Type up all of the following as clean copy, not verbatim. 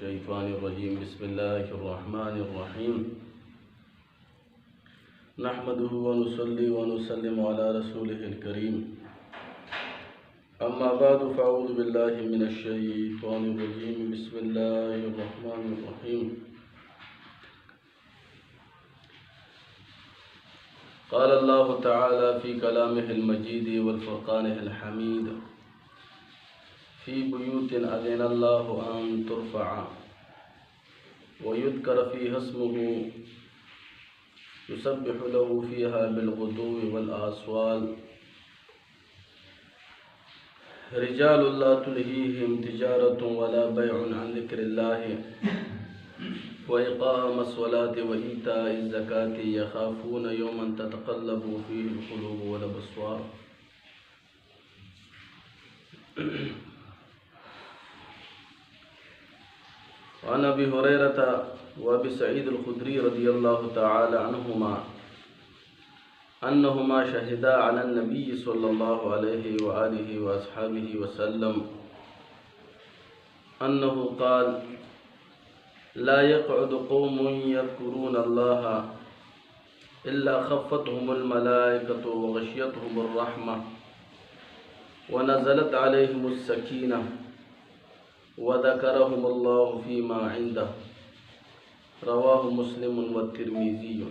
الشيطان الرجيم بسم الله الرحمن الرحيم نحمده ونصلي ونسلم على رسوله الكريم أما بعد فأعوذ بالله من الشيطان الرجيم بسم الله الرحمن الرحيم قال الله تعالى في كلامه المجيد والفرقانه الحميد في بيوت أذن الله أن ترفع ويذكر فيها اسمه يسبح له فيها بالغدو والآصوال رجال لا تلهيهم تجارة ولا بيع عن ذكر الله وإقام الصلاة وإيتاء الزكاة يخافون يوما تتقلب فيه القلوب والأبصار. وعن أبي هريرة وأبي سعيد الخدري رضي الله تعالى عنهما أنهما شهدا على النبي صلى الله عليه وآله وأصحابه وسلم أنه قال لا يقعد قوم يذكرون الله إلا خفتهم الملائكة وغشيتهم الرحمة ونزلت عليهم السكينة وذكرهم الله فيما عنده. رواه مسلم والترمذي.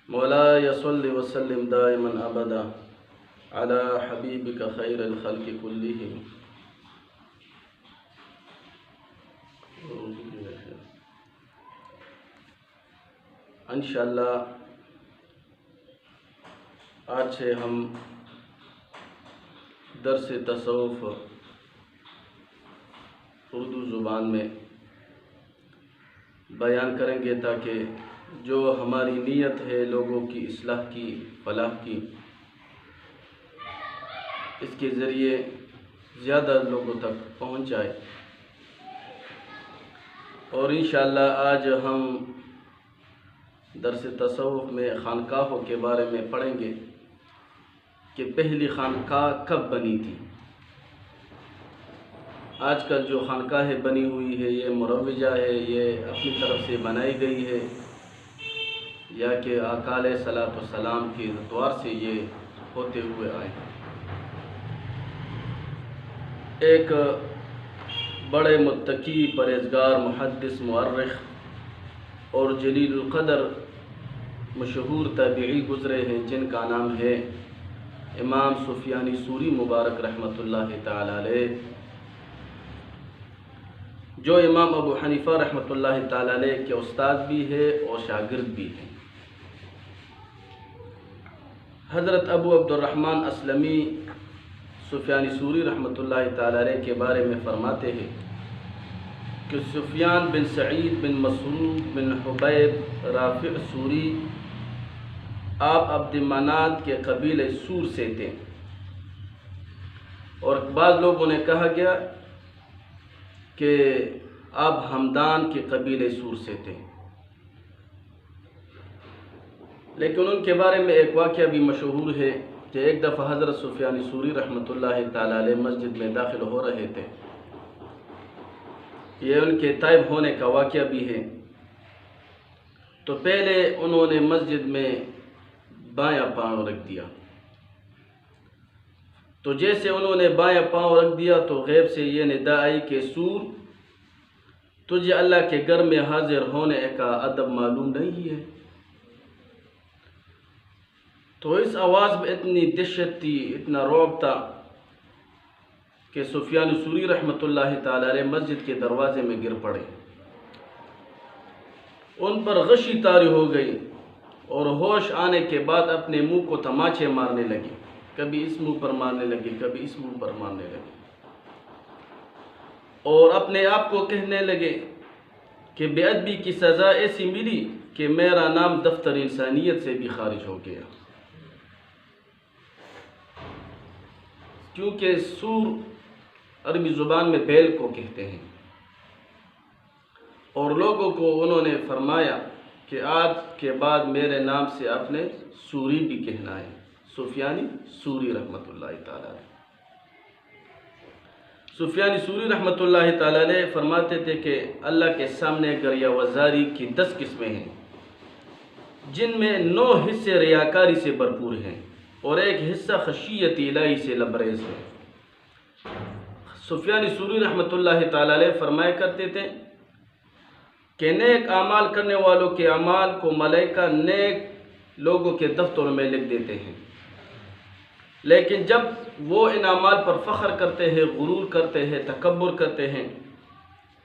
مولاي صل وسلم دائما أبدا على حبيبك خير الخلق كلهم. انشاءاللہ آج سے ہم درس تصوف اردو زبان میں بیان کریں گے تاکہ جو ہماری نیت ہے لوگوں کی اصلاح کی، فلاح کی، اس کے ذریعے زیادہ لوگوں تک پہنچ جائے. اور انشاءاللہ آج ہم درس تصوف میں خانقاہوں کے بارے میں پڑھیں گے کہ پہلی خانقاہ کب بنی تھی. آج کل جو خانقاہیں بنی ہوئی ہے یہ مروجہ ہے، یہ اپنی طرف سے بنائی گئی ہے یا کہ آقا علیہ الصلوۃ والسلام کی ادوار سے یہ ہوتے ہوئے آئے. ایک بڑے متقی، پرہیزگار، محدث، مورخ اور جلیل القدر مشہور تابعی گزرے ہیں جن کا نام ہے امام سفیان ثوری مبارک رحمۃ اللہ تعالی علیہ، جو امام ابو حنیفہ رحمۃ اللہ تعالی علیہ کے استاد بھی ہے اور شاگرد بھی ہیں. حضرت ابو عبد الرحمن اسلمی سفیان ثوری رحمۃ اللہ تعالی علیہ کے بارے میں فرماتے ہیں کہ سفیان بن سعید بن مسروق بن حبیب رافع ثوری آپ عبد منات کے قبیلہ سور سے تھے، اور بعض لوگوں نے کہا گیا کہ آپ ہمدان کے قبیلہ سور سے تھے. لیکن ان کے بارے میں ایک واقعہ بھی مشہور ہے کہ ایک دفعہ حضرت سفیان ثوری رحمۃ اللہ تعالی علیہ مسجد میں داخل ہو رہے تھے. یہ ان کے طائب ہونے کا واقعہ بھی ہے. تو پہلے انہوں نے مسجد میں بایاں پاؤں رکھ دیا. تو جیسے انہوں نے بایاں پاؤں رکھ دیا تو غیب سے یہ ندا آئی کہ سور، تجھے اللہ کے گھر میں حاضر ہونے کا ادب معلوم نہیں ہے. تو اس آواز میں اتنی دہشت تھی، اتنا رعب تھا کہ سفیان ثوری رحمۃ اللہ تعالی علیہ مسجد کے دروازے میں گر پڑے. ان پر غشی طاری ہو گئی اور ہوش آنے کے بعد اپنے منہ کو تماچے مارنے لگے. کبھی اس منہ پر مارنے لگے، کبھی اس منہ پر مارنے لگے، اور اپنے آپ کو کہنے لگے کہ بے ادبی کی سزا ایسی ملی کہ میرا نام دفتر انسانیت سے بھی خارج ہو گیا. کیونکہ سور عربی زبان میں بیل کو کہتے ہیں، اور لوگوں کو انہوں نے فرمایا کہ آج کے بعد میرے نام سے آپ نے سوری بھی کہنا ہے، سفیانی ثوری رحمۃ اللہ تعالی. سفیان ثوری رحمۃ اللہ تعالیٰ علیہ فرماتے تھے کہ اللہ کے سامنے گریہ وزاری کی 10 قسمیں ہیں، جن میں 9 حصے ریاکاری سے بھرپور ہیں اور 1 حصہ خشیت الہی سے لبریز ہے۔ سفیان ثوری رحمۃ اللہ تعالیٰ علیہ فرمایا کرتے تھے کہ نیک اعمال کرنے والوں کے اعمال کو ملائکہ نیک لوگوں کے دفتروں میں لکھ دیتے ہیں، لیکن جب وہ ان اعمال پر فخر کرتے ہیں، غرور کرتے ہیں، تکبر کرتے ہیں،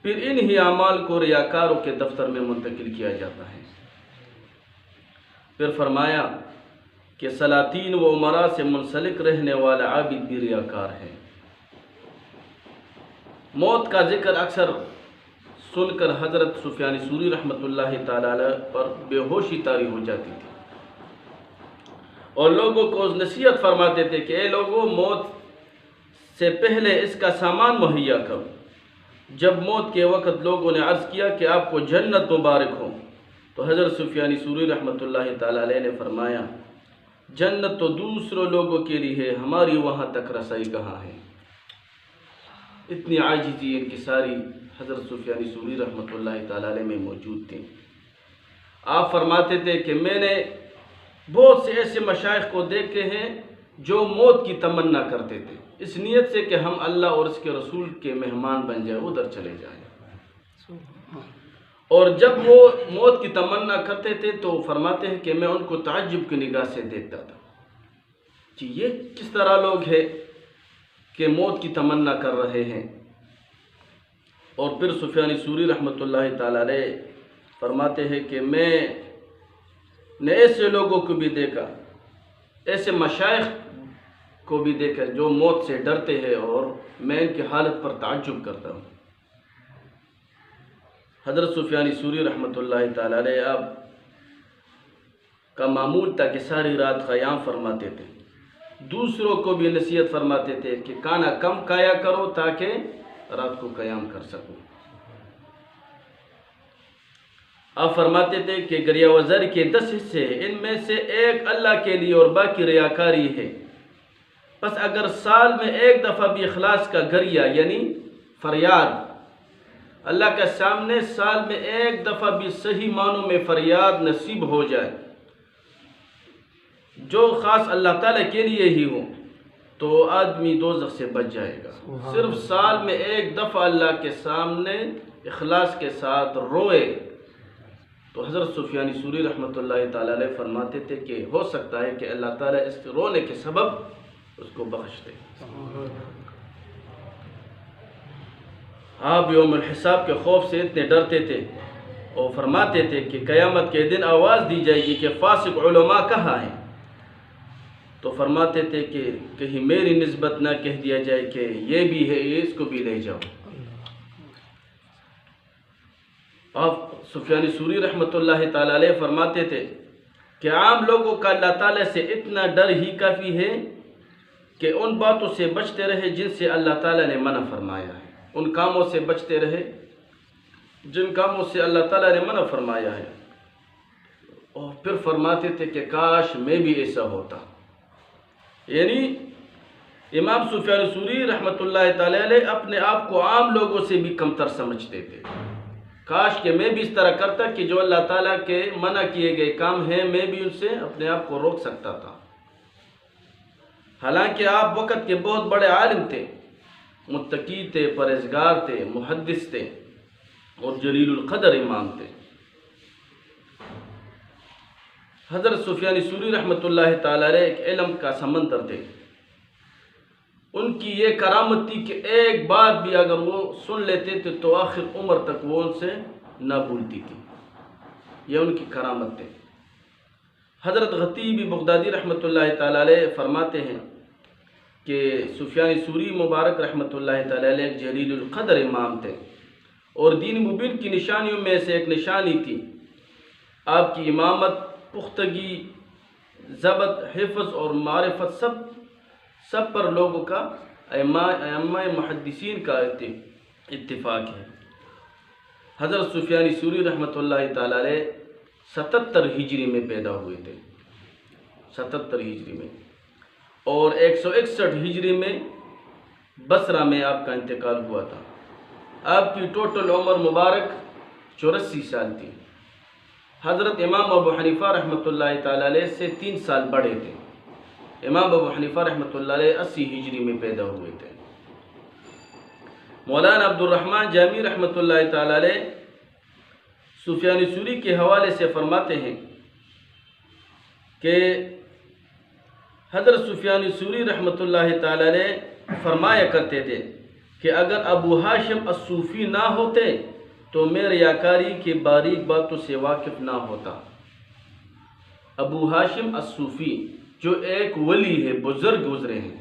پھر انہی اعمال کو ریاکاروں کے دفتر میں منتقل کیا جاتا ہے۔ پھر فرمایا کہ سلاطین و امراء سے منسلک رہنے والا عابد بھی ریاکار ہے۔ موت کا ذکر اکثر سن کر حضرت سفیان ثوری رحمۃ اللہ تعالیٰ علیہ پر بے ہوشی طاری ہو جاتی تھی اور لوگوں کو نصیحت فرماتے تھے کہ اے لوگوں، موت سے پہلے اس کا سامان مہیا کرو۔ جب موت کے وقت لوگوں نے عرض کیا کہ آپ کو جنت مبارک ہو، تو حضرت سفیان ثوری رحمۃ اللہ تعالیٰ علیہ نے فرمایا جنت تو دوسروں لوگوں کے لیے ہے، ہماری وہاں تک رسائی کہاں ہے۔ اتنی عاجزی انکساری حضرت سفیان ثوری رحمۃ اللہ تعالیٰ علیہ میں موجود تھی۔ آپ فرماتے تھے کہ میں نے بہت سے ایسے مشائخ کو دیکھے ہیں جو موت کی تمنا کرتے تھے، اس نیت سے کہ ہم اللہ اور اس کے رسول کے مہمان بن جائیں، ادھر چلے جائیں، اور جب وہ موت کی تمنا کرتے تھے تو فرماتے ہیں کہ میں ان کو تعجب کی نگاہ سے دیکھتا تھا کہ یہ کس طرح لوگ ہیں کہ موت کی تمنا کر رہے ہیں۔ اور پھر سفیان ثوری رحمۃ اللہ تعالیٰ علیہ فرماتے ہیں کہ میں نے ایسے لوگوں کو بھی دیکھا، ایسے مشائخ کو بھی دیکھا جو موت سے ڈرتے ہیں، اور میں ان کی حالت پر تعجب کرتا ہوں۔ حضرت سفیان ثوری رحمۃ اللہ تعالیٰ علیہ آپ کا معمول تھا کہ ساری رات قیام فرماتے تھے، دوسروں کو بھی نصیحت فرماتے تھے کہ کھانا کم کھایا کرو تاکہ رات کو قیام کر سکو۔ آپ فرماتے تھے کہ گریہ وزاری کے 10 حصے ہیں، ان میں سے 1 اللہ کے لیے اور باقی ریاکاری ہے۔ بس اگر سال میں 1 دفعہ بھی اخلاص کا گریہ یعنی فریاد اللہ کے سامنے، سال میں 1 دفعہ بھی صحیح معنوں میں فریاد نصیب ہو جائے جو خاص اللہ تعالیٰ کے لیے ہی ہو، تو آدمی دوزخ سے بچ جائے گا۔ صرف سال میں 1 دفعہ اللہ کے سامنے اخلاص کے ساتھ روئے تو حضرت سفیان ثوری رحمۃ اللہ تعالیٰ علیہ فرماتے تھے کہ ہو سکتا ہے کہ اللہ تعالیٰ اس رونے کے سبب اس کو بخش دے۔ آپ یوم الحساب کے خوف سے اتنے ڈرتے تھے اور فرماتے تھے کہ قیامت کے دن آواز دی جائے گی کہ فاسق علماء کہاں ہیں، تو فرماتے تھے کہ کہیں میری نسبت نہ کہہ دیا جائے کہ یہ بھی ہے، یہ اس کو بھی لے جاؤ۔ آپ سفیان ثوری رحمۃ اللہ تعالیٰ علیہ فرماتے تھے کہ عام لوگوں کا اللہ تعالیٰ سے اتنا ڈر ہی کافی ہے کہ ان باتوں سے بچتے رہے جن سے اللہ تعالیٰ نے منع فرمایا ہے، ان کاموں سے بچتے رہے جن کاموں سے اللہ تعالیٰ نے منع فرمایا ہے۔ اور پھر فرماتے تھے کہ کاش میں بھی ایسا ہوتا، یعنی امام سفیان ثوری رحمۃ اللہ تعالیٰ علیہ اپنے آپ کو عام لوگوں سے بھی کمتر سمجھتے تھے۔ کاش کہ میں بھی اس طرح کرتا کہ جو اللہ تعالیٰ کے منع کیے گئے کام ہیں میں بھی ان سے اپنے آپ کو روک سکتا تھا۔ حالانکہ آپ وقت کے بہت بڑے عالم تھے، متقی تھے، پرہیزگار تھے، محدث تھے اور جلیل القدر امام تھے۔ حضرت سفیان ثوری رحمۃ اللہ تعالیٰ علیہ ایک علم کا سمندر تھے۔ ان کی یہ کرامت تھی کہ ایک بات بھی اگر وہ سن لیتے تھے تو آخر عمر تک وہ ان سے نہ بھولتی تھی، یہ ان کی کرامت تھی۔ حضرت خطیب بغدادی رحمۃ اللہ تعالیٰ علیہ فرماتے ہیں کہ سفیان ثوری مبارک رحمۃ اللہ تعالیٰ علیہ ایک جلیل القدر امام تھے، اور دین مبین کی نشانیوں میں سے ایک نشانی تھی آپ کی امامت، پختگی، ضبط، حفظ اور معرفت سب پر لوگوں کا ائمہ محدثین کا اتفاق ہے۔ حضرت سفیان ثوری رحمۃ اللہ تعالیٰ علیہ 77 ہجری میں پیدا ہوئے تھے، 77 ہجری میں، اور 161 ہجری میں بصرہ میں آپ کا انتقال ہوا تھا۔ آپ کی ٹوٹل عمر مبارک 84 سال تھی۔ حضرت امام ابو حنیفہ رحمۃ اللہ تعالیٰ علیہ سے 3 سال بڑے تھے۔ امام ابو حنیفہ رحمۃ اللہ علیہ 80 ہجری میں پیدا ہوئے تھے۔ مولانا عبد الرحمن جامی رحمۃ اللہ تعالیٰ علیہ سفیان ثوری کے حوالے سے فرماتے ہیں کہ حضرت سفیان ثوری رحمۃ اللہ تعالیٰ علیہ فرمایا کرتے تھے کہ اگر ابو ہاشم الصوفی نہ ہوتے تو میں ریاکاری کی باریک باتوں سے واقف نہ ہوتا۔ ابو ہاشم الصوفی جو ایک ولی ہے، بزرگ گزرے ہیں۔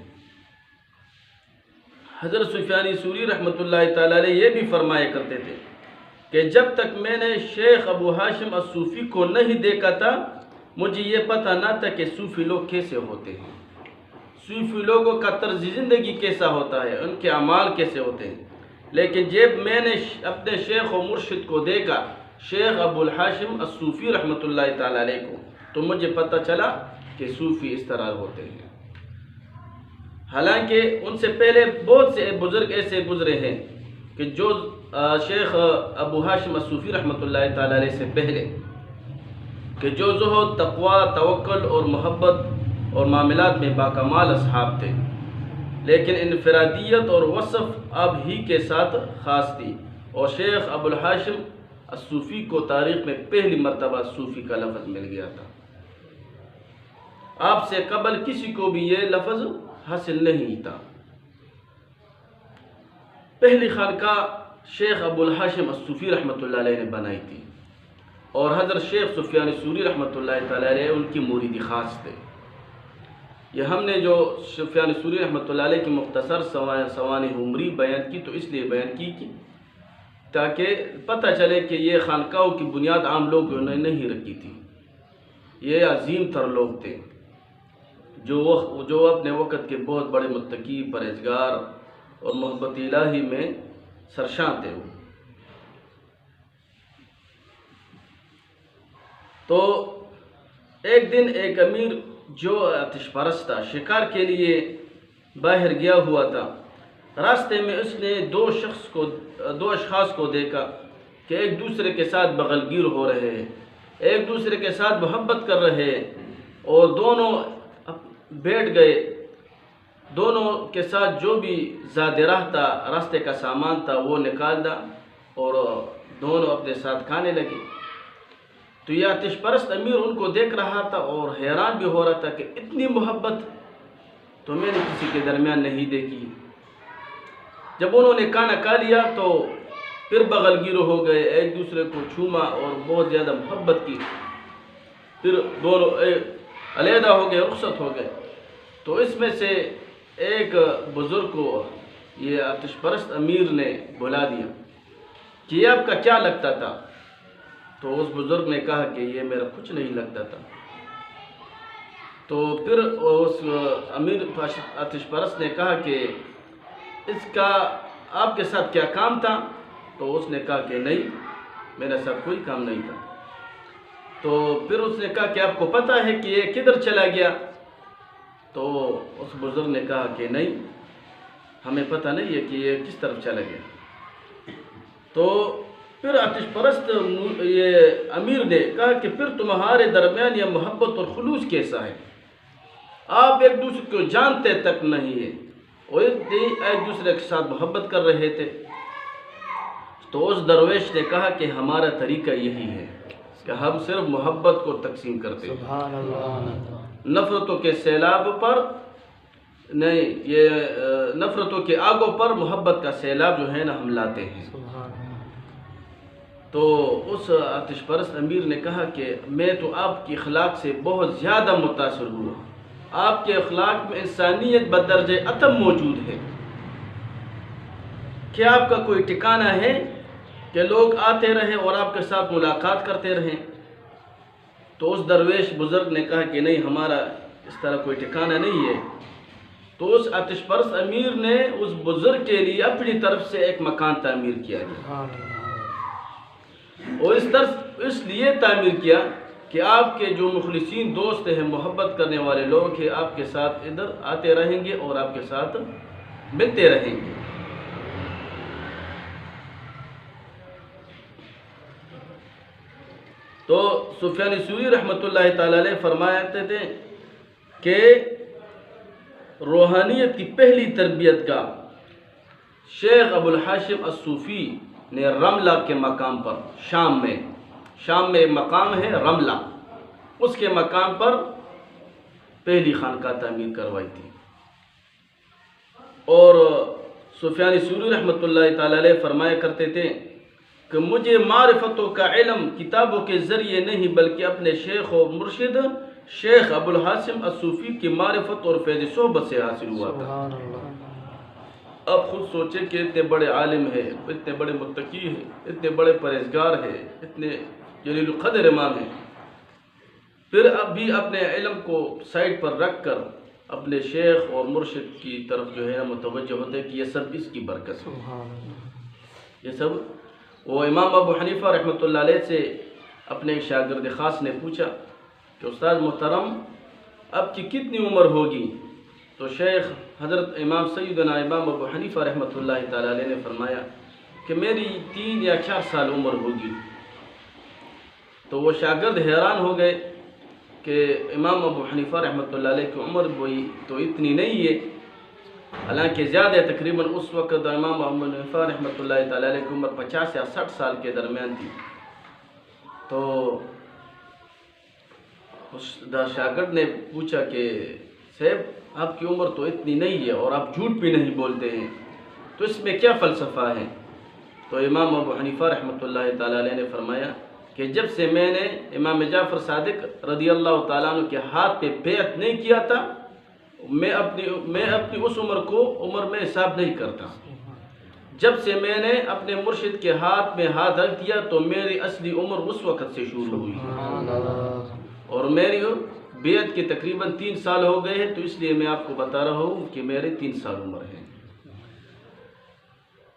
حضرت سفیان ثوری رحمۃ اللہ تعالیٰ علیہ یہ بھی فرمایا کرتے تھے کہ جب تک میں نے شیخ ابو ہاشم الصوفی کو نہیں دیکھا تھا مجھے یہ پتہ نہ تھا کہ صوفی لوگ کیسے ہوتے ہیں، صوفی لوگوں کا طرز زندگی کیسا ہوتا ہے، ان کے اعمال کیسے ہوتے ہیں۔ لیکن جب میں نے اپنے شیخ و مرشد کو دیکھا، شیخ ابو الحاشم الصوفی رحمۃ اللہ تعالیٰ علیہ کو، تو مجھے پتہ چلا کہ صوفی اس طرح ہوتے ہیں۔ حالانکہ ان سے پہلے بہت سے بزرگ ایسے گزرے ہیں کہ جو شیخ ابو ہاشم الصوفی رحمۃ اللہ تعالیٰ علیہ سے پہلے، کہ جو زہد، تقوی، توکل اور محبت اور معاملات میں باکمال اصحاب تھے، لیکن انفرادیت اور وصف اب ہی کے ساتھ خاص تھی، اور شیخ ابو الحاشم الصوفی کو تاریخ میں پہلی مرتبہ صوفی کا لفظ مل گیا تھا۔ آپ سے قبل کسی کو بھی یہ لفظ حاصل نہیں تھا۔ پہلی خانقاہ شیخ ابو الحاشم الصوفی رحمۃ اللہ علیہ نے بنائی تھی، اور حضرت شیخ سفیان ثوری رحمۃ اللہ تعالیٰ علیہ ان کی مرید خاص تھے۔ یہ ہم نے جو سفیان ثوری رحمۃ اللہ علیہ کی مختصر سوانح عمری بیان کی تو اس لیے بیان کی کہ تاکہ پتہ چلے کہ یہ خانقاہوں کی بنیاد عام لوگوں نے نہیں رکھی تھی۔ یہ عظیم تر لوگ تھے جو اپنے وقت کے بہت بڑے متقی، پرہیزگار اور محبت الہی میں سرشاں تھے۔ تو ایک دن ایک امیر جو آتش پرست تھا، شکار کے لیے باہر گیا ہوا تھا۔ راستے میں اس نے دو اشخاص کو دیکھا کہ ایک دوسرے کے ساتھ بغل گیر ہو رہے ہیں، ایک دوسرے کے ساتھ محبت کر رہے ہیں، اور دونوں بیٹھ گئے۔ دونوں کے ساتھ جو بھی زاد راہ تھا، راستے کا سامان تھا، وہ نکال دا اور دونوں اپنے ساتھ کھانے لگے۔ تو یہ آتش پرست امیر ان کو دیکھ رہا تھا اور حیران بھی ہو رہا تھا کہ اتنی محبت تو میں نے کسی کے درمیان نہیں دیکھی۔ جب انہوں نے کھانا کھا لیا تو پھر بغل گیر ہو گئے، ایک دوسرے کو چھوما اور بہت زیادہ محبت کی، پھر دونوں علیحدہ ہو گئے، رخصت ہو گئے۔ تو اس میں سے ایک بزرگ کو یہ آتش پرست امیر نے بلا دیا کہ یہ آپ کا کیا لگتا تھا؟ تو اس بزرگ نے کہا کہ یہ میرا کچھ نہیں لگتا تھا۔ تو پھر اس امیر آتش پرست نے کہا کہ اس کا آپ کے ساتھ کیا کام تھا؟ تو اس نے کہا کہ نہیں، میرے ساتھ کوئی کام نہیں تھا۔ تو پھر اس نے کہا کہ آپ کو پتہ ہے کہ یہ کدھر چلا گیا؟ تو اس بزرگ نے کہا کہ نہیں، ہمیں پتہ نہیں ہے کہ یہ کس طرف چلا گیا۔ تو پھر آتش پرست یہ امیر نے کہا کہ پھر تمہارے درمیان یہ محبت اور خلوص کیسا ہے؟ آپ ایک دوسرے کو جانتے تک نہیں ہیں اور ایک دوسرے کے ساتھ محبت کر رہے تھے۔ تو اس درویش نے کہا کہ ہمارا طریقہ یہی ہے کہ ہم صرف محبت کو تقسیم کرتے ہیں، سبحان اللہ، نفرتوں کے سیلاب پر نہیں، یہ نفرتوں کے آگوں پر محبت کا سیلاب جو ہے نا ہم لاتے ہیں۔ سبحان اللہ۔ تو اس آتش پرست امیر نے کہا کہ میں تو آپ کی اخلاق سے بہت زیادہ متاثر ہوا، آپ کے اخلاق میں انسانیت بدرجہ اتم موجود ہے۔ کیا آپ کا کوئی ٹھکانہ ہے کہ لوگ آتے رہیں اور آپ کے ساتھ ملاقات کرتے رہیں؟ تو اس درویش بزرگ نے کہا کہ نہیں، ہمارا اس طرح کوئی ٹھکانہ نہیں ہے۔ تو اس آتش پرست امیر نے اس بزرگ کے لیے اپنی طرف سے ایک مکان تعمیر کیا گیا، اور اس لیے تعمیر کیا کہ آپ کے جو مخلصین دوست ہیں، محبت کرنے والے لوگ ہیں، آپ کے ساتھ ادھر آتے رہیں گے اور آپ کے ساتھ ملتے رہیں گے۔ تو سفیان ثوری رحمۃ اللہ تعالی علیہ فرماتے تھے کہ روحانیت کی پہلی تربیت گاہ شیخ ابو الحاشم الصوفی نے رملہ کے مقام پر، شام میں ایک مقام ہے رملہ، اس کے مقام پر پہلی خانقاہ تعمیر کروائی تھی۔ اور سفیان ثوری رحمۃ اللہ تعالی علیہ فرمایا کرتے تھے کہ مجھے معرفتوں کا علم کتابوں کے ذریعے نہیں بلکہ اپنے شیخ و مرشد شیخ ابو الحاشم الصوفی کی معرفت اور فیض صحبت سے حاصل ہوا تھا۔ اب خود سوچیں کہ اتنے بڑے عالم ہیں، اتنے بڑے متقی ہیں، اتنے بڑے پرہیزگار ہیں، اتنے جلیل القدر امام ہیں، پھر اب بھی اپنے علم کو سائڈ پر رکھ کر اپنے شیخ اور مرشد کی طرف جو ہے متوجہ ہوتے کہ یہ سب اس کی برکت ہے۔ یہ سب وہ امام ابو حنیفہ رحمۃ اللہ علیہ سے اپنے شاگرد خاص نے پوچھا کہ استاد محترم اب کی کتنی عمر ہوگی؟ تو شیخ حضرت امام سیدنا امام ابو حنیفہ رحمۃ اللہ تعالی علیہ نے فرمایا کہ میری 3 یا 4 سال عمر ہوگی۔ تو وہ شاگرد حیران ہو گئے کہ امام ابو حنیفہ رحمۃ اللہ علیہ کی عمر وہی تو اتنی نہیں ہے، حالانکہ زیادہ ہے، تقریباً اس وقت امام ابو حنیفہ رحمۃ اللہ تعالی علیہ کی عمر 50 یا 60 سال کے درمیان تھی۔ تو اس شاگرد نے پوچھا کہ صاحب آپ کی عمر تو اتنی نہیں ہے اور آپ جھوٹ بھی نہیں بولتے ہیں، تو اس میں کیا فلسفہ ہے؟ تو امام ابو حنیفہ رحمۃ اللہ تعالی علیہ نے فرمایا کہ جب سے میں نے امام جعفر صادق رضی اللہ تعالیٰ عنہ کے ہاتھ پہ بیعت نہیں کیا تھا، میں اپنی اس عمر میں حساب نہیں کرتا۔ جب سے میں نے اپنے مرشد کے ہاتھ میں ہاتھ رکھ دیا تو میری اصلی عمر اس وقت سے شروع ہوئی، اور میری بیعت کے تقریباً 3 سال ہو گئے ہیں، تو اس لیے میں آپ کو بتا رہا ہوں کہ میرے 3 سال عمر ہے۔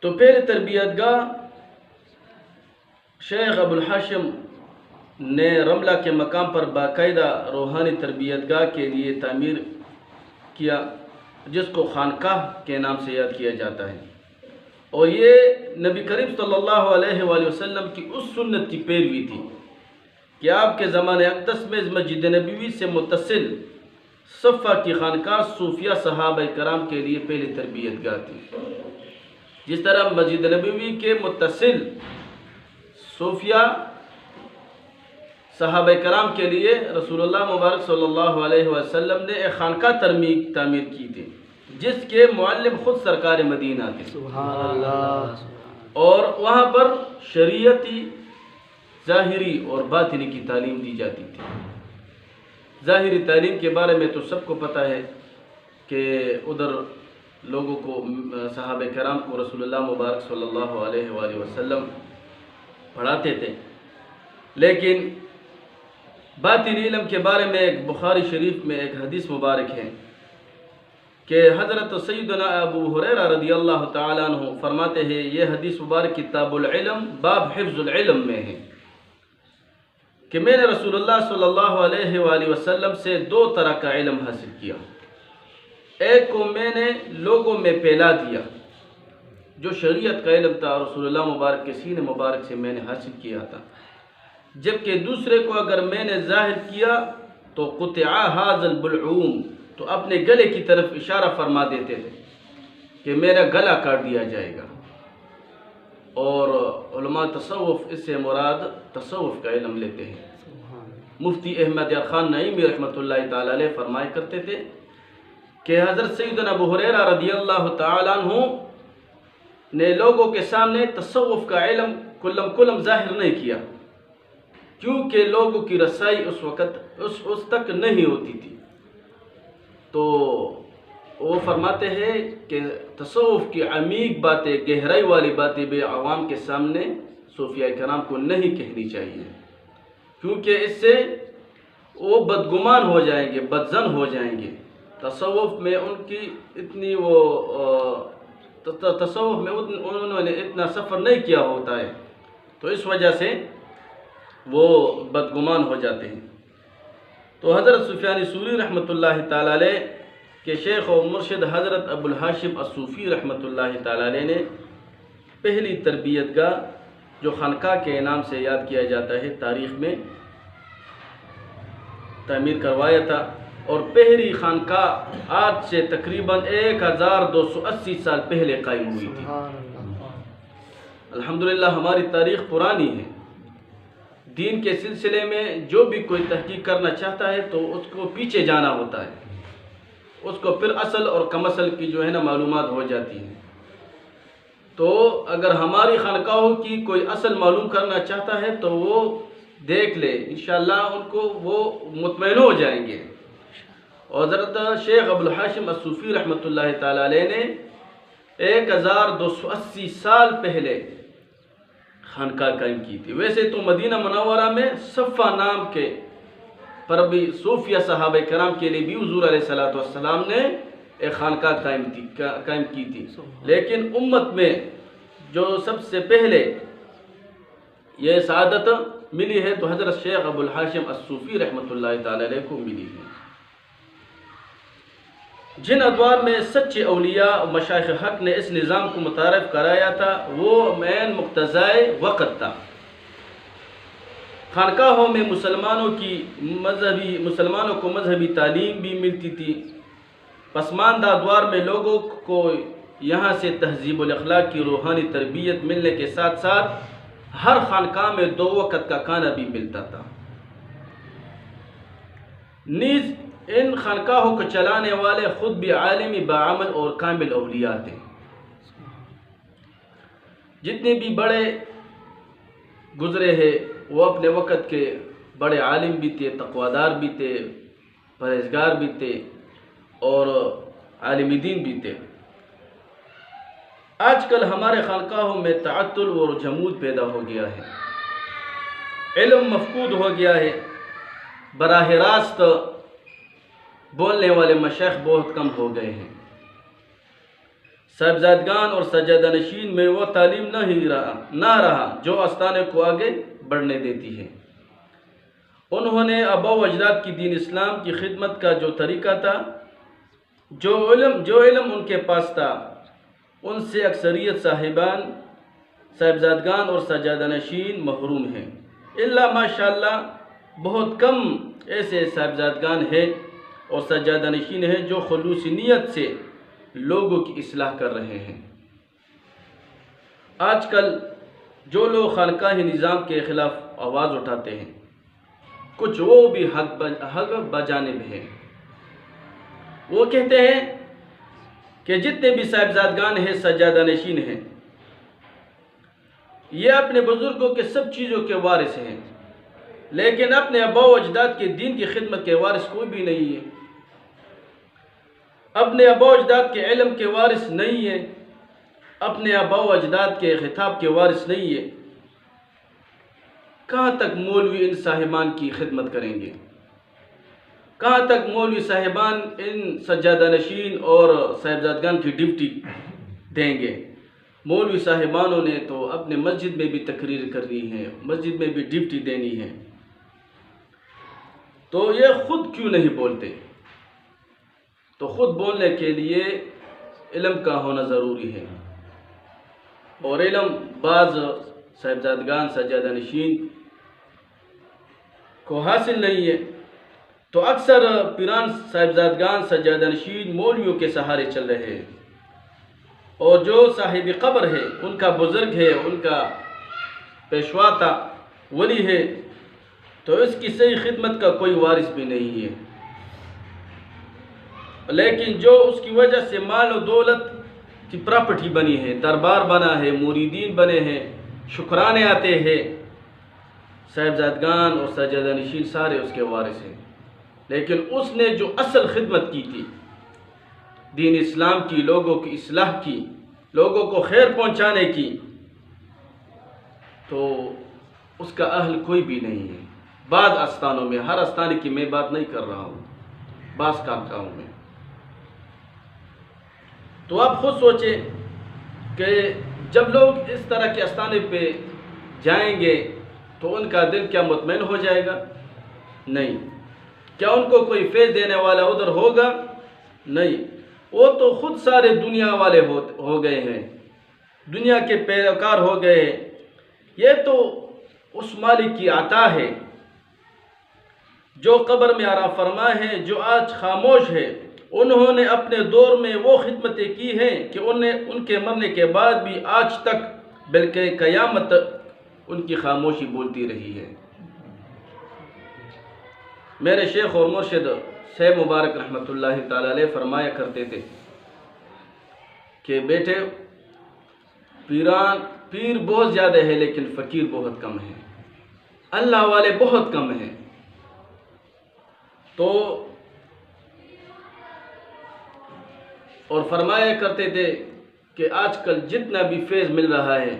تو پہلے تربیت گاہ شیخ ابو الحاشم نے رملہ کے مقام پر باقاعدہ روحانی تربیت گاہ کے لیے تعمیر کیا، جس کو خانقاہ کے نام سے یاد کیا جاتا ہے، اور یہ نبی کریم صلی اللہ علیہ وآلہ وسلم کی اس سنت کی پیروی تھی کہ آپ کے زمانے اقدس میں مسجد نبوی سے متصل صفہ کی خانقاہ صوفیہ صحابہ کرام کے لیے پہلی تربیت گاہ تھی۔ جس طرح مسجد نبوی کے متصل صوفیہ صحابہ کرام کے لیے رسول اللہ مبارک صلی اللہ علیہ وسلم نے ایک خانقاہ تعمیر کی تھی، جس کے معلم خود سرکار مدینہ تھے، سبحان اللہ، اور وہاں پر شریعتی ظاہری اور باطنی کی تعلیم دی جاتی تھی۔ ظاہری تعلیم کے بارے میں تو سب کو پتہ ہے کہ ادھر لوگوں کو، صحابہ کرام کو رسول اللہ مبارک صلی اللہ علیہ وآلہ وسلم پڑھاتے تھے، لیکن باطنی علم کے بارے میں ایک بخاری شریف میں ایک حدیث مبارک ہے کہ حضرت سیدنا ابو ہریرہ رضی اللہ تعالیٰ عنہ فرماتے ہیں، یہ حدیث مبارک کتاب العلم باب حفظ العلم میں ہے کہ میں نے رسول اللہ صلی اللہ علیہ وآلہ وسلم سے 2 طرح کا علم حاصل کیا۔ ایک کو میں نے لوگوں میں پھیلا دیا، جو شریعت کا علم تھا رسول اللہ مبارک کے سینے مبارک سے میں نے حاصل کیا تھا، جبکہ دوسرے کو اگر میں نے ظاہر کیا تو قطع ھذا البلعوم، تو اپنے گلے کی طرف اشارہ فرما دیتے تھے کہ میرا گلا کاٹ دیا جائے گا۔ اور علماء تصوف اس سے مراد تصوف کا علم لیتے ہیں۔ مفتی احمد یار خان نعیمی رحمۃ اللہ تعالی علیہ فرمایا کرتے تھے کہ حضرت سیدنا ابو ہریرہ رضی اللہ تعالیٰ عنہ نے لوگوں کے سامنے تصوف کا علم کلم ظاہر نہیں کیا، کیونکہ لوگوں کی رسائی اس وقت اس تک نہیں ہوتی تھی۔ تو وہ فرماتے ہیں کہ تصوف کی عمیق باتیں، گہرائی والی باتیں بھی عوام کے سامنے صوفیاء کرام کو نہیں کہنی چاہیے، کیونکہ اس سے وہ بدگمان ہو جائیں گے، بدظن ہو جائیں گے۔ تصوف میں ان کی اتنی تصوف میں انہوں نے اتنا سفر نہیں کیا ہوتا ہے، تو اس وجہ سے وہ بدگمان ہو جاتے ہیں۔ تو حضرت سفیان ثوری رحمۃ اللہ تعالی علیہ کہ شیخ و مرشد حضرت ابوالہاشم الصوفی رحمۃ اللہ تعالیٰ علیہ نے پہلی تربیت گاہ جو خانقاہ کے نام سے یاد کیا جاتا ہے تاریخ میں تعمیر کروایا تھا، اور پہلی خانقاہ آج سے تقریباً 1280 سال پہلے قائم ہوئی تھی۔ الحمدللہ ہماری تاریخ پرانی ہے۔ دین کے سلسلے میں جو بھی کوئی تحقیق کرنا چاہتا ہے تو اس کو پیچھے جانا ہوتا ہے، اس کو پھر اصل اور کم اصل کی جو ہے نا معلومات ہو جاتی ہیں۔ تو اگر ہماری خانقاہوں کی کوئی اصل معلوم کرنا چاہتا ہے تو وہ دیکھ لے، انشاءاللہ ان کو وہ مطمئن ہو جائیں گے۔ اور حضرت شیخ ابوالہاشم الصوفی رحمۃ اللہ تعالیٰ علیہ نے 1280 سال پہلے خانقاہ قائم کی تھی۔ ویسے تو مدینہ منورہ میں صفہ نام کے پر بھی صوفیہ صحابہ کرام کے لیے بھی حضور علیہ السلام نے ایک خانقاہ قائم کی تھی، لیکن امت میں جو سب سے پہلے یہ سعادت ملی ہے تو حضرت شیخ ابوالہاشم الصوفی رحمۃ اللہ تعالی علیہ کو ملی ہے۔ جن ادوار میں سچے اولیاء و مشائخ حق نے اس نظام کو متعارف کرایا تھا وہ عین مقتضائے وقت تھا۔ خانقاہوں میں مسلمانوں کو مذہبی تعلیم بھی ملتی تھی۔ پسماندہ ادوار میں لوگوں کو یہاں سے تہذیب الاخلاق کی روحانی تربیت ملنے کے ساتھ ساتھ ہر خانقاہ میں 2 وقت کا کھانا بھی ملتا تھا۔ نیز ان خانقاہوں کو چلانے والے خود بھی عالمی باعمل اور کامل اولیاء تھے۔ جتنے بھی بڑے گزرے ہیں وہ اپنے وقت کے بڑے عالم بھی تھے، تقویدار بھی تھے، پرہیزگار بھی تھے اور عالم دین بھی تھے۔ آج کل ہمارے خانقاہوں میں تعطل اور جمود پیدا ہو گیا ہے، علم مفقود ہو گیا ہے، براہ راست بولنے والے مشائخ بہت کم ہو گئے ہیں۔ صاحبزادگان اور سجادہ نشین میں وہ تعلیم نہ رہا جو آستانے کو آگے بڑھنے دیتی ہے۔ انہوں نے آباء و اجداد کی دین اسلام کی خدمت کا جو طریقہ تھا، جو علم ان کے پاس تھا، ان سے اکثریت صاحبزادگان اور سجادہ نشین محروم ہیں۔ الا ماشاءاللہ بہت کم ایسے صاحبزادگان ہیں اور سجادہ نشین ہیں جو خلوص نیت سے لوگوں کی اصلاح کر رہے ہیں۔ آج کل جو لوگ خانقاہی نظام کے خلاف آواز اٹھاتے ہیں، کچھ وہ بھی حق بجانب ہیں۔ وہ کہتے ہیں کہ جتنے بھی صاحبزادگان ہیں، سجادہ نشین ہیں، یہ اپنے بزرگوں کے سب چیزوں کے وارث ہیں، لیکن اپنے آباء و اجداد کے دین کی خدمت کے وارث کوئی بھی نہیں ہے، اپنے آباء و اجداد کے علم کے وارث نہیں ہے، اپنے آباء و اجداد کے خطاب کے وارث نہیں ہے۔ کہاں تک مولوی ان صاحبان کی خدمت کریں گے؟ کہاں تک مولوی صاحبان ان سجادہ نشین اور صاحبزادگان کی ڈیوٹی دیں گے؟ مولوی صاحبانوں نے تو اپنے مسجد میں بھی تقریر کرنی ہے، مسجد میں بھی ڈیوٹی دینی ہے، تو یہ خود کیوں نہیں بولتے؟ تو خود بولنے کے لیے علم کا ہونا ضروری ہے، اور علم بعض صاحبزادگان سجادہ نشین کو حاصل نہیں ہے، تو اکثر پیران صاحبزادگان سجادہ نشین مولویوں کے سہارے چل رہے ہیں، اور جو صاحب قبر ہے، ان کا بزرگ ہے، ان کا پیشوا تھا، ولی ہے، تو اس کی صحیح خدمت کا کوئی وارث بھی نہیں ہے۔ لیکن جو اس کی وجہ سے مال و دولت کی پراپرٹی بنی ہے، دربار بنا ہے، مریدین بنے ہیں، شکرانے آتے ہیں، صاحبزادگان اور سجادہ نشین سارے اس کے وارث ہیں۔ لیکن اس نے جو اصل خدمت کی تھی، دین اسلام کی، لوگوں کی اصلاح کی، لوگوں کو خیر پہنچانے کی، تو اس کا اہل کوئی بھی نہیں ہے۔ بعض آستانوں میں، ہر آستانے کی میں بات نہیں کر رہا ہوں، بعض خانقاہوں میں۔ تو آپ خود سوچیں کہ جب لوگ اس طرح کے آستانے پہ جائیں گے تو ان کا دل کیا مطمئن ہو جائے گا؟ نہیں۔ کیا ان کو کوئی فیض دینے والا ادھر ہوگا؟ نہیں، وہ تو خود سارے دنیا والے ہو گئے ہیں، دنیا کے پیروکار ہو گئے ہیں۔ یہ تو اس مالک کی عطا ہے جو قبر میں آرام فرما ہے، جو آج خاموش ہے۔ انہوں نے اپنے دور میں وہ خدمتیں کی ہیں کہ ان کے مرنے کے بعد بھی آج تک بلکہ قیامت ان کی خاموشی بولتی رہی ہے۔ میرے شیخ اور مرشد صاحب مبارک رحمۃ اللہ تعالی علیہ فرمایا کرتے تھے کہ بیٹے، پیر بہت زیادہ ہے لیکن فقیر بہت کم ہے، اللہ والے بہت کم ہیں۔ تو اور فرمایا کرتے تھے کہ آج کل جتنا بھی فیض مل رہا ہے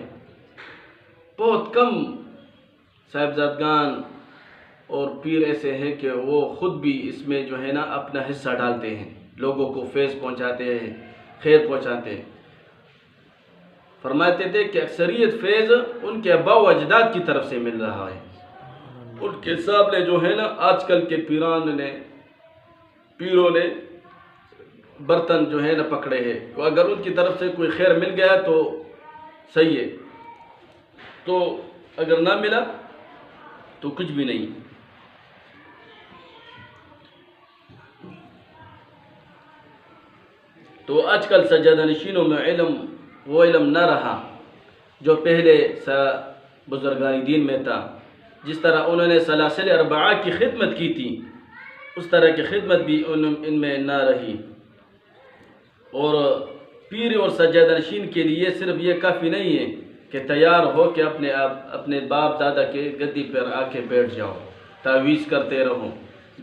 بہت کم صاحبزادگان اور پیر ایسے ہیں کہ وہ خود بھی اس میں جو ہے نا اپنا حصہ ڈالتے ہیں، لوگوں کو فیض پہنچاتے ہیں، خیر پہنچاتے ہیں۔ فرماتے تھے کہ اکثریت فیض ان کے آباء و اجداد کی طرف سے مل رہا ہے۔ ان کے حساب نے جو ہے نا آج کل کے پیروں نے برتن جو ہے نا پکڑے ہیں، تو اگر ان کی طرف سے کوئی خیر مل گیا تو صحیح ہے، تو اگر نہ ملا تو کچھ بھی نہیں۔ تو آج کل سجادہ نشینوں میں وہ علم نہ رہا جو پہلے بزرگان دین میں تھا۔ جس طرح انہوں نے سلاسل اربعہ کی خدمت کی تھی، اس طرح کی خدمت بھی ان میں نہ رہی۔ اور پیر اور سجادہ نشین کے لیے صرف یہ کافی نہیں ہے کہ تیار ہو کہ اپنے باپ دادا کے گدی پر آ کے بیٹھ جاؤ، تعویذ کرتے رہو،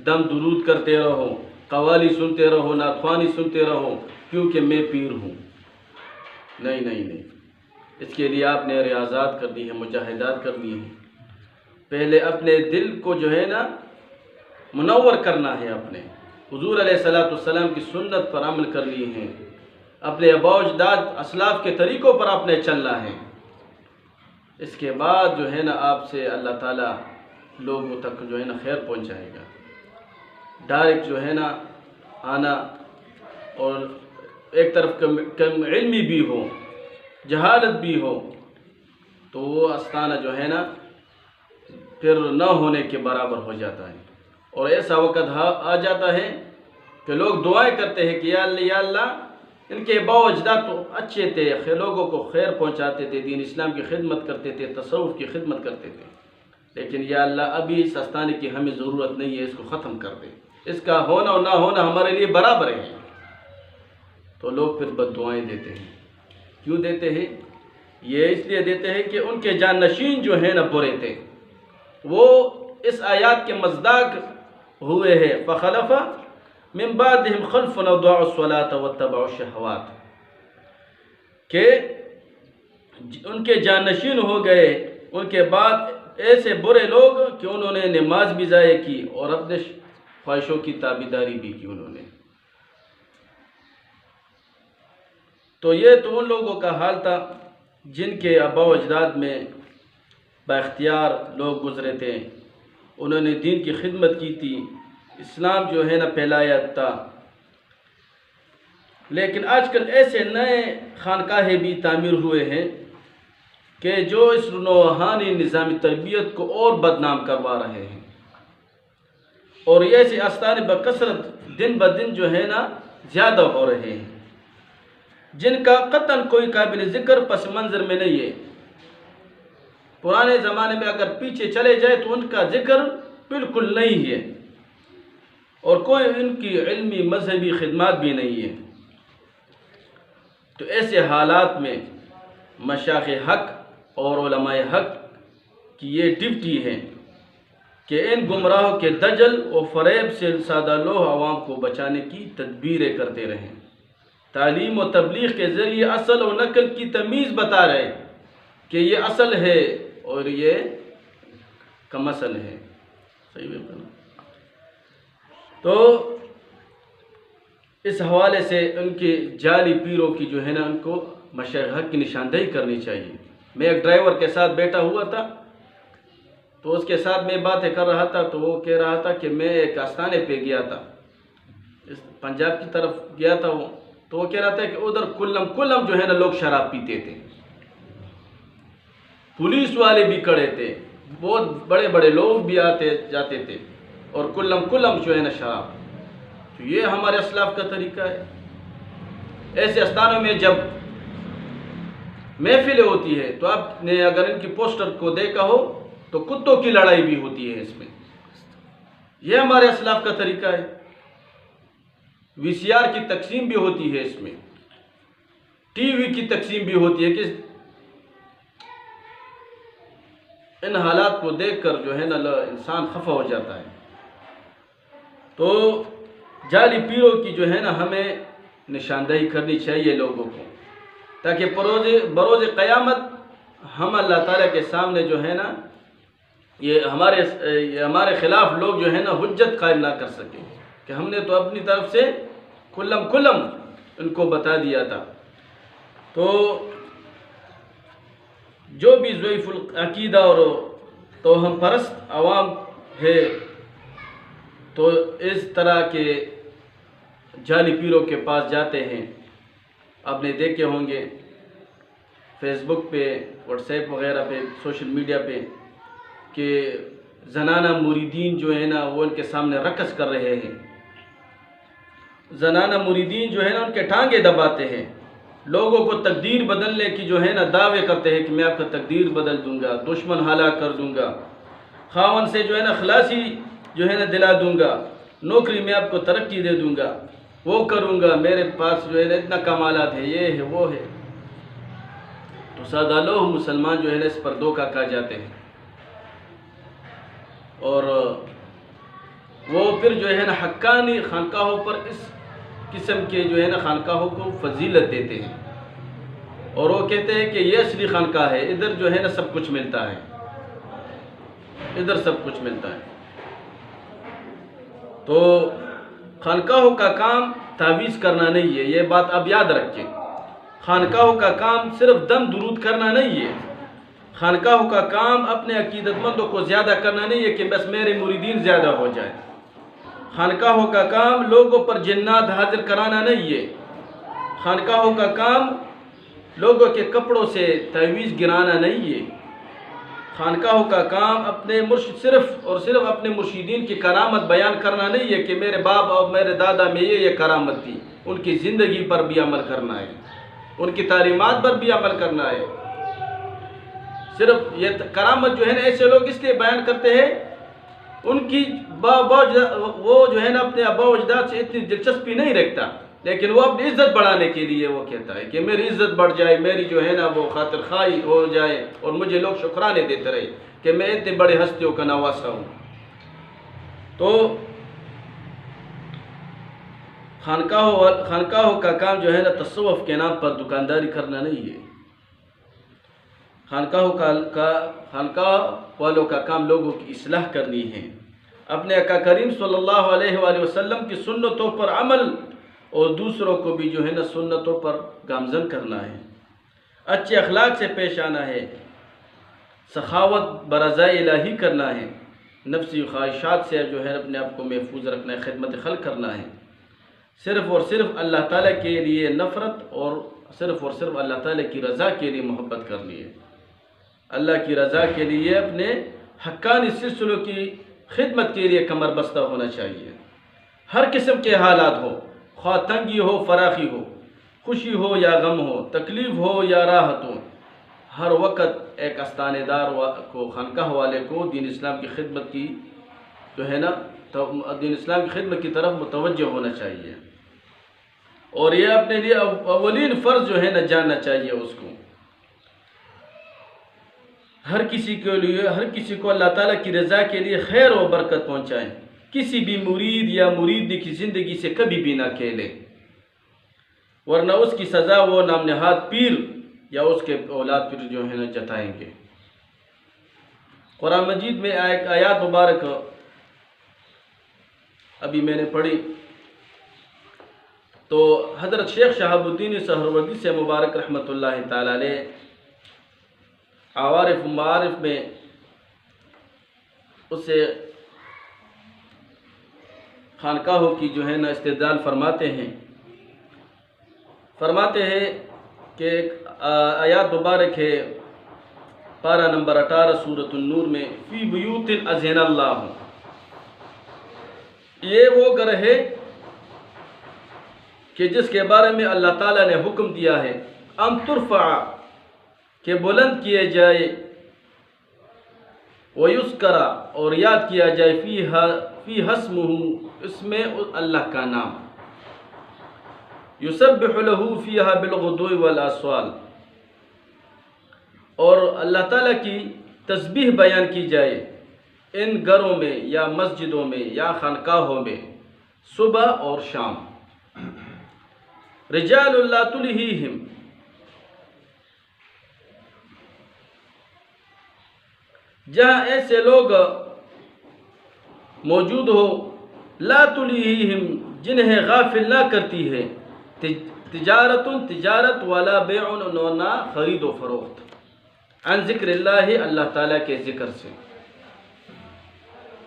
دم درود کرتے رہو، قوالی سنتے رہو، نعت خوانی سنتے رہو کیونکہ میں پیر ہوں۔ نہیں، اس کے لیے آپ نے ریاضات کرنی ہے، مجاہدات کرنی ہے۔ پہلے اپنے دل کو جو ہے نا منور کرنا ہے، اپنے حضور علیہ السلام کی سنت پر عمل کرنی ہے، اپنے آباء و اجداد اسلاف کے طریقوں پر آپ نے چلنا ہے۔ اس کے بعد جو ہے نا آپ سے اللہ تعالیٰ لوگوں تک جو ہے نا خیر پہنچائے گا۔ ڈائریکٹ جو ہے نا آنا اور ایک طرف کم علمی بھی ہو، جہالت بھی ہو، تو وہ آستانہ جو ہے نا پھر نہ ہونے کے برابر ہو جاتا ہے۔ اور ایسا وقت آ جاتا ہے کہ لوگ دعائیں کرتے ہیں کہ یا اللہ ان کے آباء و اجداد تو اچھے تھے، لوگوں کو خیر پہنچاتے تھے، دین اسلام کی خدمت کرتے تھے، تصوف کی خدمت کرتے تھے، لیکن یا اللہ ابھی اس آستانے کی ہمیں ضرورت نہیں ہے، اس کو ختم کر دے، اس کا ہونا اور نہ ہونا ہمارے لیے برابر ہے۔ تو لوگ پھر بد دعائیں دیتے ہیں۔ کیوں دیتے ہیں؟ یہ اس لیے دیتے ہیں کہ ان کے جانشین جو ہیں نا برے تھے، وہ اس آیات کے مصداق ہوئے ہیں، فخلف من بعدهم خلف اضاعوا الصلاة واتبعوا الشهوات، کہ ان کے جانشین ہو گئے ان کے بعد ایسے برے لوگ کہ انہوں نے نماز بھی ضائع کی اور اپنے خواہشوں کی تابعداری بھی کی انہوں نے۔ تو یہ تو ان لوگوں کا حال تھا جن کے آباء و اجداد میں با اختیار لوگ گزرے تھے، انہوں نے دین کی خدمت کی تھی، اسلام جو ہے نا پھیلایا تھا۔ لیکن آج کل ایسے نئے خانقاہیں بھی تعمیر ہوئے ہیں کہ جو اس روحانی نظامی تربیت کو اور بدنام کروا رہے ہیں، اور یہ ایسے آستانے بکثرت دن بدن جو ہے نا زیادہ ہو رہے ہیں، جن کا قطعاً کوئی قابل ذکر پس منظر میں نہیں ہے۔ پرانے زمانے میں اگر پیچھے چلے جائے تو ان کا ذکر بالکل نہیں ہے، اور کوئی ان کی علمی مذہبی خدمات بھی نہیں ہے۔ تو ایسے حالات میں مشائخ حق اور علماء حق کی یہ ڈیوٹی ہے کہ ان گمراہوں کے دجل و فریب سے سادہ لوح عوام کو بچانے کی تدبیریں کرتے رہیں، تعلیم و تبلیغ کے ذریعے اصل و نقل کی تمیز بتا رہے کہ یہ اصل ہے اور یہ کم اصل ہے۔ صحیح بالکل۔ تو اس حوالے سے ان کے جعلی پیروں کی جو ہے نا ان کو مشائخ حق کی نشاندہی کرنی چاہیے۔ میں ایک ڈرائیور کے ساتھ بیٹھا ہوا تھا، تو اس کے ساتھ میں باتیں کر رہا تھا، تو وہ کہہ رہا تھا کہ میں ایک آستانے پہ گیا تھا، پنجاب کی طرف گیا تھا وہ، تو وہ کہہ رہا تھا کہ ادھر کلم جو ہے نا لوگ شراب پیتے تھے، پولیس والے بھی کھڑے تھے، بہت بڑے بڑے لوگ بھی آتے جاتے تھے، اور کلم جو ہے نا شراب۔ تو یہ ہمارے اسلاف کا طریقہ ہے۔ ایسے استانوں میں جب محفلیں ہوتی ہے تو آپ نے اگر ان کی پوسٹر کو دیکھا ہو تو کتوں کی لڑائی بھی ہوتی ہے اس میں۔ یہ ہمارے اسلاف کا طریقہ ہے۔ وی سی آر کی تقسیم بھی ہوتی ہے اس میں، ٹی وی کی تقسیم بھی ہوتی ہے، کہ ان حالات کو دیکھ کر جو ہے نا انسان خفا ہو جاتا ہے۔ تو جعلی پیروں کی جو ہے نا ہمیں نشاندہی کرنی چاہیے لوگوں کو، تاکہ بروز قیامت ہم اللہ تعالیٰ کے سامنے جو ہے نا یہ ہمارے خلاف لوگ جو ہے نا حجت قائم نہ کر سکیں کہ ہم نے تو اپنی طرف سے کلم ان کو بتا دیا تھا۔ تو جو بھی ضعیف العقیدہ اور توہم پرست عوام ہے تو اس طرح کے جعلی پیروں کے پاس جاتے ہیں۔ آپ نے دیکھے ہوں گے فیس بک پہ، واٹس ایپ وغیرہ پہ، سوشل میڈیا پہ، کہ زنانہ مریدین جو ہے نا وہ ان کے سامنے رقص کر رہے ہیں، زنانہ مریدین جو ہے نا ان کے ٹانگیں دباتے ہیں، لوگوں کو تقدیر بدلنے کی جو ہے نا دعوے کرتے ہیں کہ میں آپ کا تقدیر بدل دوں گا، دشمن ہلاک کر دوں گا، خاون سے جو ہے نا خلاصی جو ہے نا دلا دوں گا، نوکری میں آپ کو ترقی دے دوں گا، وہ کروں گا، میرے پاس جو ہے نا اتنا کمالات ہے، یہ ہے وہ ہے۔ تو سادہ لوگ مسلمان جو ہے نا اس پر دھوکہ کھا جاتے ہیں، اور وہ پھر جو ہے نا حقانی خانقاہوں پر اس قسم کے جو ہے نا خانقاہوں کو فضیلت دیتے ہیں، اور وہ کہتے ہیں کہ یہ اصلی خانقاہ ہے، ادھر جو ہے نا سب کچھ ملتا ہے، ادھر سب کچھ ملتا ہے۔ تو خانقاہوں کا کام تعویذ کرنا نہیں ہے، یہ بات آپ یاد رکھیں۔ خانقاہوں کا کام صرف دم درود کرنا نہیں ہے، خانقاہوں کا کام اپنے عقیدت مندوں کو زیادہ کرنا نہیں ہے کہ بس میرے مریدین زیادہ ہو جائے۔ خانقاہوں کا کام لوگوں پر جنات حاضر کرانا نہیں ہے، خانقاہوں کا کام لوگوں کے کپڑوں سے تعویذ گرانا نہیں ہے، خانقاہوں کا کام اپنے مرشد صرف اور صرف اپنے مرشدین کی کرامت بیان کرنا نہیں ہے کہ میرے باپ اور میرے دادا میں یہ کرامت تھی، ان کی زندگی پر بھی عمل کرنا ہے، ان کی تعلیمات پر بھی عمل کرنا ہے۔ صرف یہ کرامت جو ہے نا ایسے لوگ اس لیے بیان کرتے ہیں، ان کی وہ جو ہے نا اپنے آباء و اجداد سے اتنی دلچسپی نہیں رکھتا، لیکن وہ اپنی عزت بڑھانے کے لیے وہ کہتا ہے کہ میری عزت بڑھ جائے، میری جو ہے نا وہ خاطر خواہی ہو جائے، اور مجھے لوگ شکرانے دیتے رہے کہ میں اتنے بڑے ہستیوں کا نواسا ہوں۔ تو خانقاہوں کا کام جو ہے نا تصوف کے نام پر دکانداری کرنا نہیں ہے، خانقاہ والوں کا کام لوگوں کی اصلاح کرنی ہے، اپنے آقا کریم صلی اللہ علیہ وآلہ وسلم کی سنتوں پر عمل اور دوسروں کو بھی جو ہے نا سنتوں پر گامزن کرنا ہے، اچھے اخلاق سے پیش آنا ہے، سخاوت برضائے الہی کرنا ہے، نفسی خواہشات سے جو ہے اپنے آپ کو محفوظ رکھنا ہے، خدمت خلق کرنا ہے، صرف اور صرف اللہ تعالیٰ کے لیے نفرت اور صرف اللہ تعالیٰ کی رضا کے لیے محبت کرنی ہے، اللہ کی رضا کے لیے اپنے حقانی سلسلوں کی خدمت کے لیے کمر بستہ ہونا چاہیے، ہر قسم کے حالات ہو، خواہ تنگی ہو فراخی ہو، خوشی ہو یا غم ہو، تکلیف ہو یا راحت ہو، ہر وقت ایک آستانے دار کو، خانقاہ والے کو دین اسلام کی خدمت کی جو ہے نا دین اسلام کی خدمت کی طرف متوجہ ہونا چاہیے، اور یہ اپنے لیے اولین فرض جو ہے نا جاننا چاہیے اس کو۔ ہر کسی کو اللہ تعالیٰ کی رضا کے لیے خیر و برکت پہنچائیں، کسی بھی مرید یا مریدی کی زندگی سے کبھی بھی نہ کھیلے، ورنہ اس کی سزا وہ نام نہاد پیر یا اس کے اولاد پھر جو ہے نا جتائیں گے۔ قرآن مجید میں ایک آیات مبارک ابھی میں نے پڑھی، تو حضرت شیخ شہاب الدین سہروردی سے مبارک رحمۃ اللہ تعالیٰ علیہ عوارف و معارف میں اسے خانقاہوں کی جو ہے نا استدلال فرماتے ہیں کہ ایک آیات مبارک ہے پارہ نمبر 18 سورۃ النور میں، فی بیوت اذن اللہ، یہ وہ گھر ہے کہ جس کے بارے میں اللہ تعالیٰ نے حکم دیا ہے ان ترفع، کہ بلند کیے جائے، ویذکر، اور یاد کیا جائے، فی اسمہ، اس میں اللہ کا نام، یسبح لہ فیہا بالغدو والآصال، اور اللہ تعالیٰ کی تسبیح بیان کی جائے ان گھروں میں یا مسجدوں میں یا خانقاہوں میں صبح اور شام۔ رجال لا تلہیہم، جہاں ایسے لوگ موجود ہو، لا تلہیہم، جنہیں غافل نہ کرتی ہے، تجارت والا بیع، نہ خرید و فروخت، عن ذکر اللہ، اللہ تعالیٰ کے ذکر سے،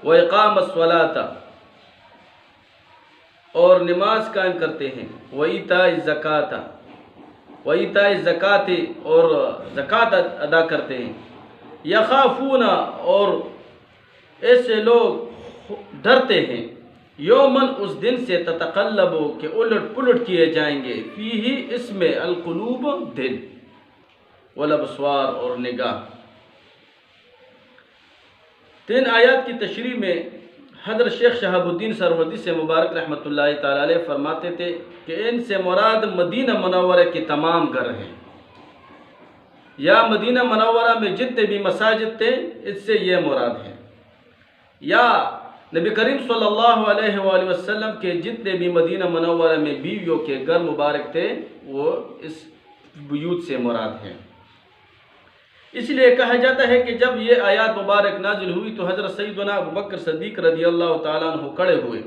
وَإِقَامَ الصَّلَاةَ، اور نماز قائم کرتے ہیں، وَإِيتَاءِ الزَّكَاةَ، وَإِيتَاءِ الزَّكَاةِ، اور زکوٰۃ ادا کرتے ہیں، یخافون، اور ایسے لوگ ڈرتے ہیں، یومن، اس دن سے، تتقلب، کہ الٹ پلٹ کیے جائیں گے، فیہ، اس میں، القلوب، دل، والابصار، اور نگاہ۔ 3 آیات کی تشریح میں حضرت شیخ شہاب الدین سہروردی سے مبارک رحمۃ اللہ تعالی علیہ فرماتے تھے کہ ان سے مراد مدینہ منورہ کے تمام گھر ہیں، یا مدینہ منورہ میں جتنے بھی مساجد تھے اس سے یہ مراد ہے، یا نبی کریم صلی اللہ علیہ وآلہ وسلم کے جتنے بھی مدینہ منورہ میں بیویوں کے گھر مبارک تھے وہ اس بیوت سے مراد ہیں۔ اس لیے کہا جاتا ہے کہ جب یہ آیات مبارک نازل ہوئی تو حضرت سیدنا ابوبکر صدیق رضی اللہ تعالیٰ عنہ کھڑے ہوئے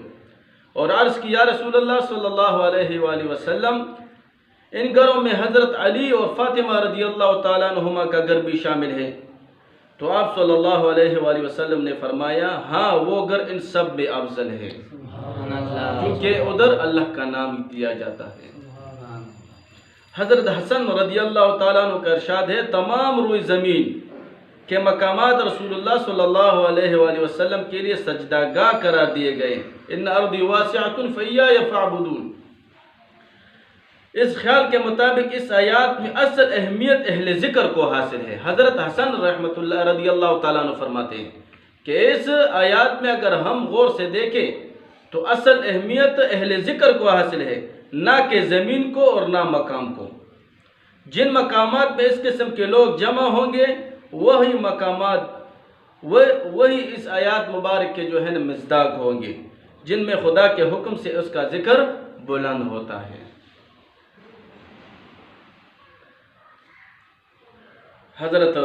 اور عرض کی، یا رسول اللہ صلی اللہ علیہ وآلہ وسلم، ان گھروں میں حضرت علی اور فاطمہ رضی اللہ تعالیٰ عنہما کا گھر بھی شامل ہے؟ تو آپ صلی اللہ علیہ وآلہ وسلم نے فرمایا، ہاں، وہ گھر ان سب میں افضل ہے، کیونکہ ادھر اللہ کا نام دیا جاتا ہے۔ حضرت حسن رضی اللہ تعالیٰ عنہ کا ارشاد ہے، تمام روئے زمین کے مقامات رسول اللہ صلی اللہ علیہ وآلہ وسلم کے لیے سجدہ گاہ قرار دیے گئے، ان ارضی واسعۃ فایای فاعبدون۔ اس خیال کے مطابق اس آیات میں اصل اہمیت اہل ذکر کو حاصل ہے۔ حضرت حسن رحمۃ اللہ رضی اللہ تعالیٰ عنہ فرماتے ہیں کہ اس آیات میں اگر ہم غور سے دیکھیں تو اصل اہمیت اہل ذکر کو حاصل ہے، نہ کہ زمین کو اور نہ مقام کو۔ جن مقامات میں اس قسم کے لوگ جمع ہوں گے وہی مقامات وہی اس آیات مبارک کے جو ہے نا مصداق ہوں گے، جن میں خدا کے حکم سے اس کا ذکر بلند ہوتا ہے۔ حضرت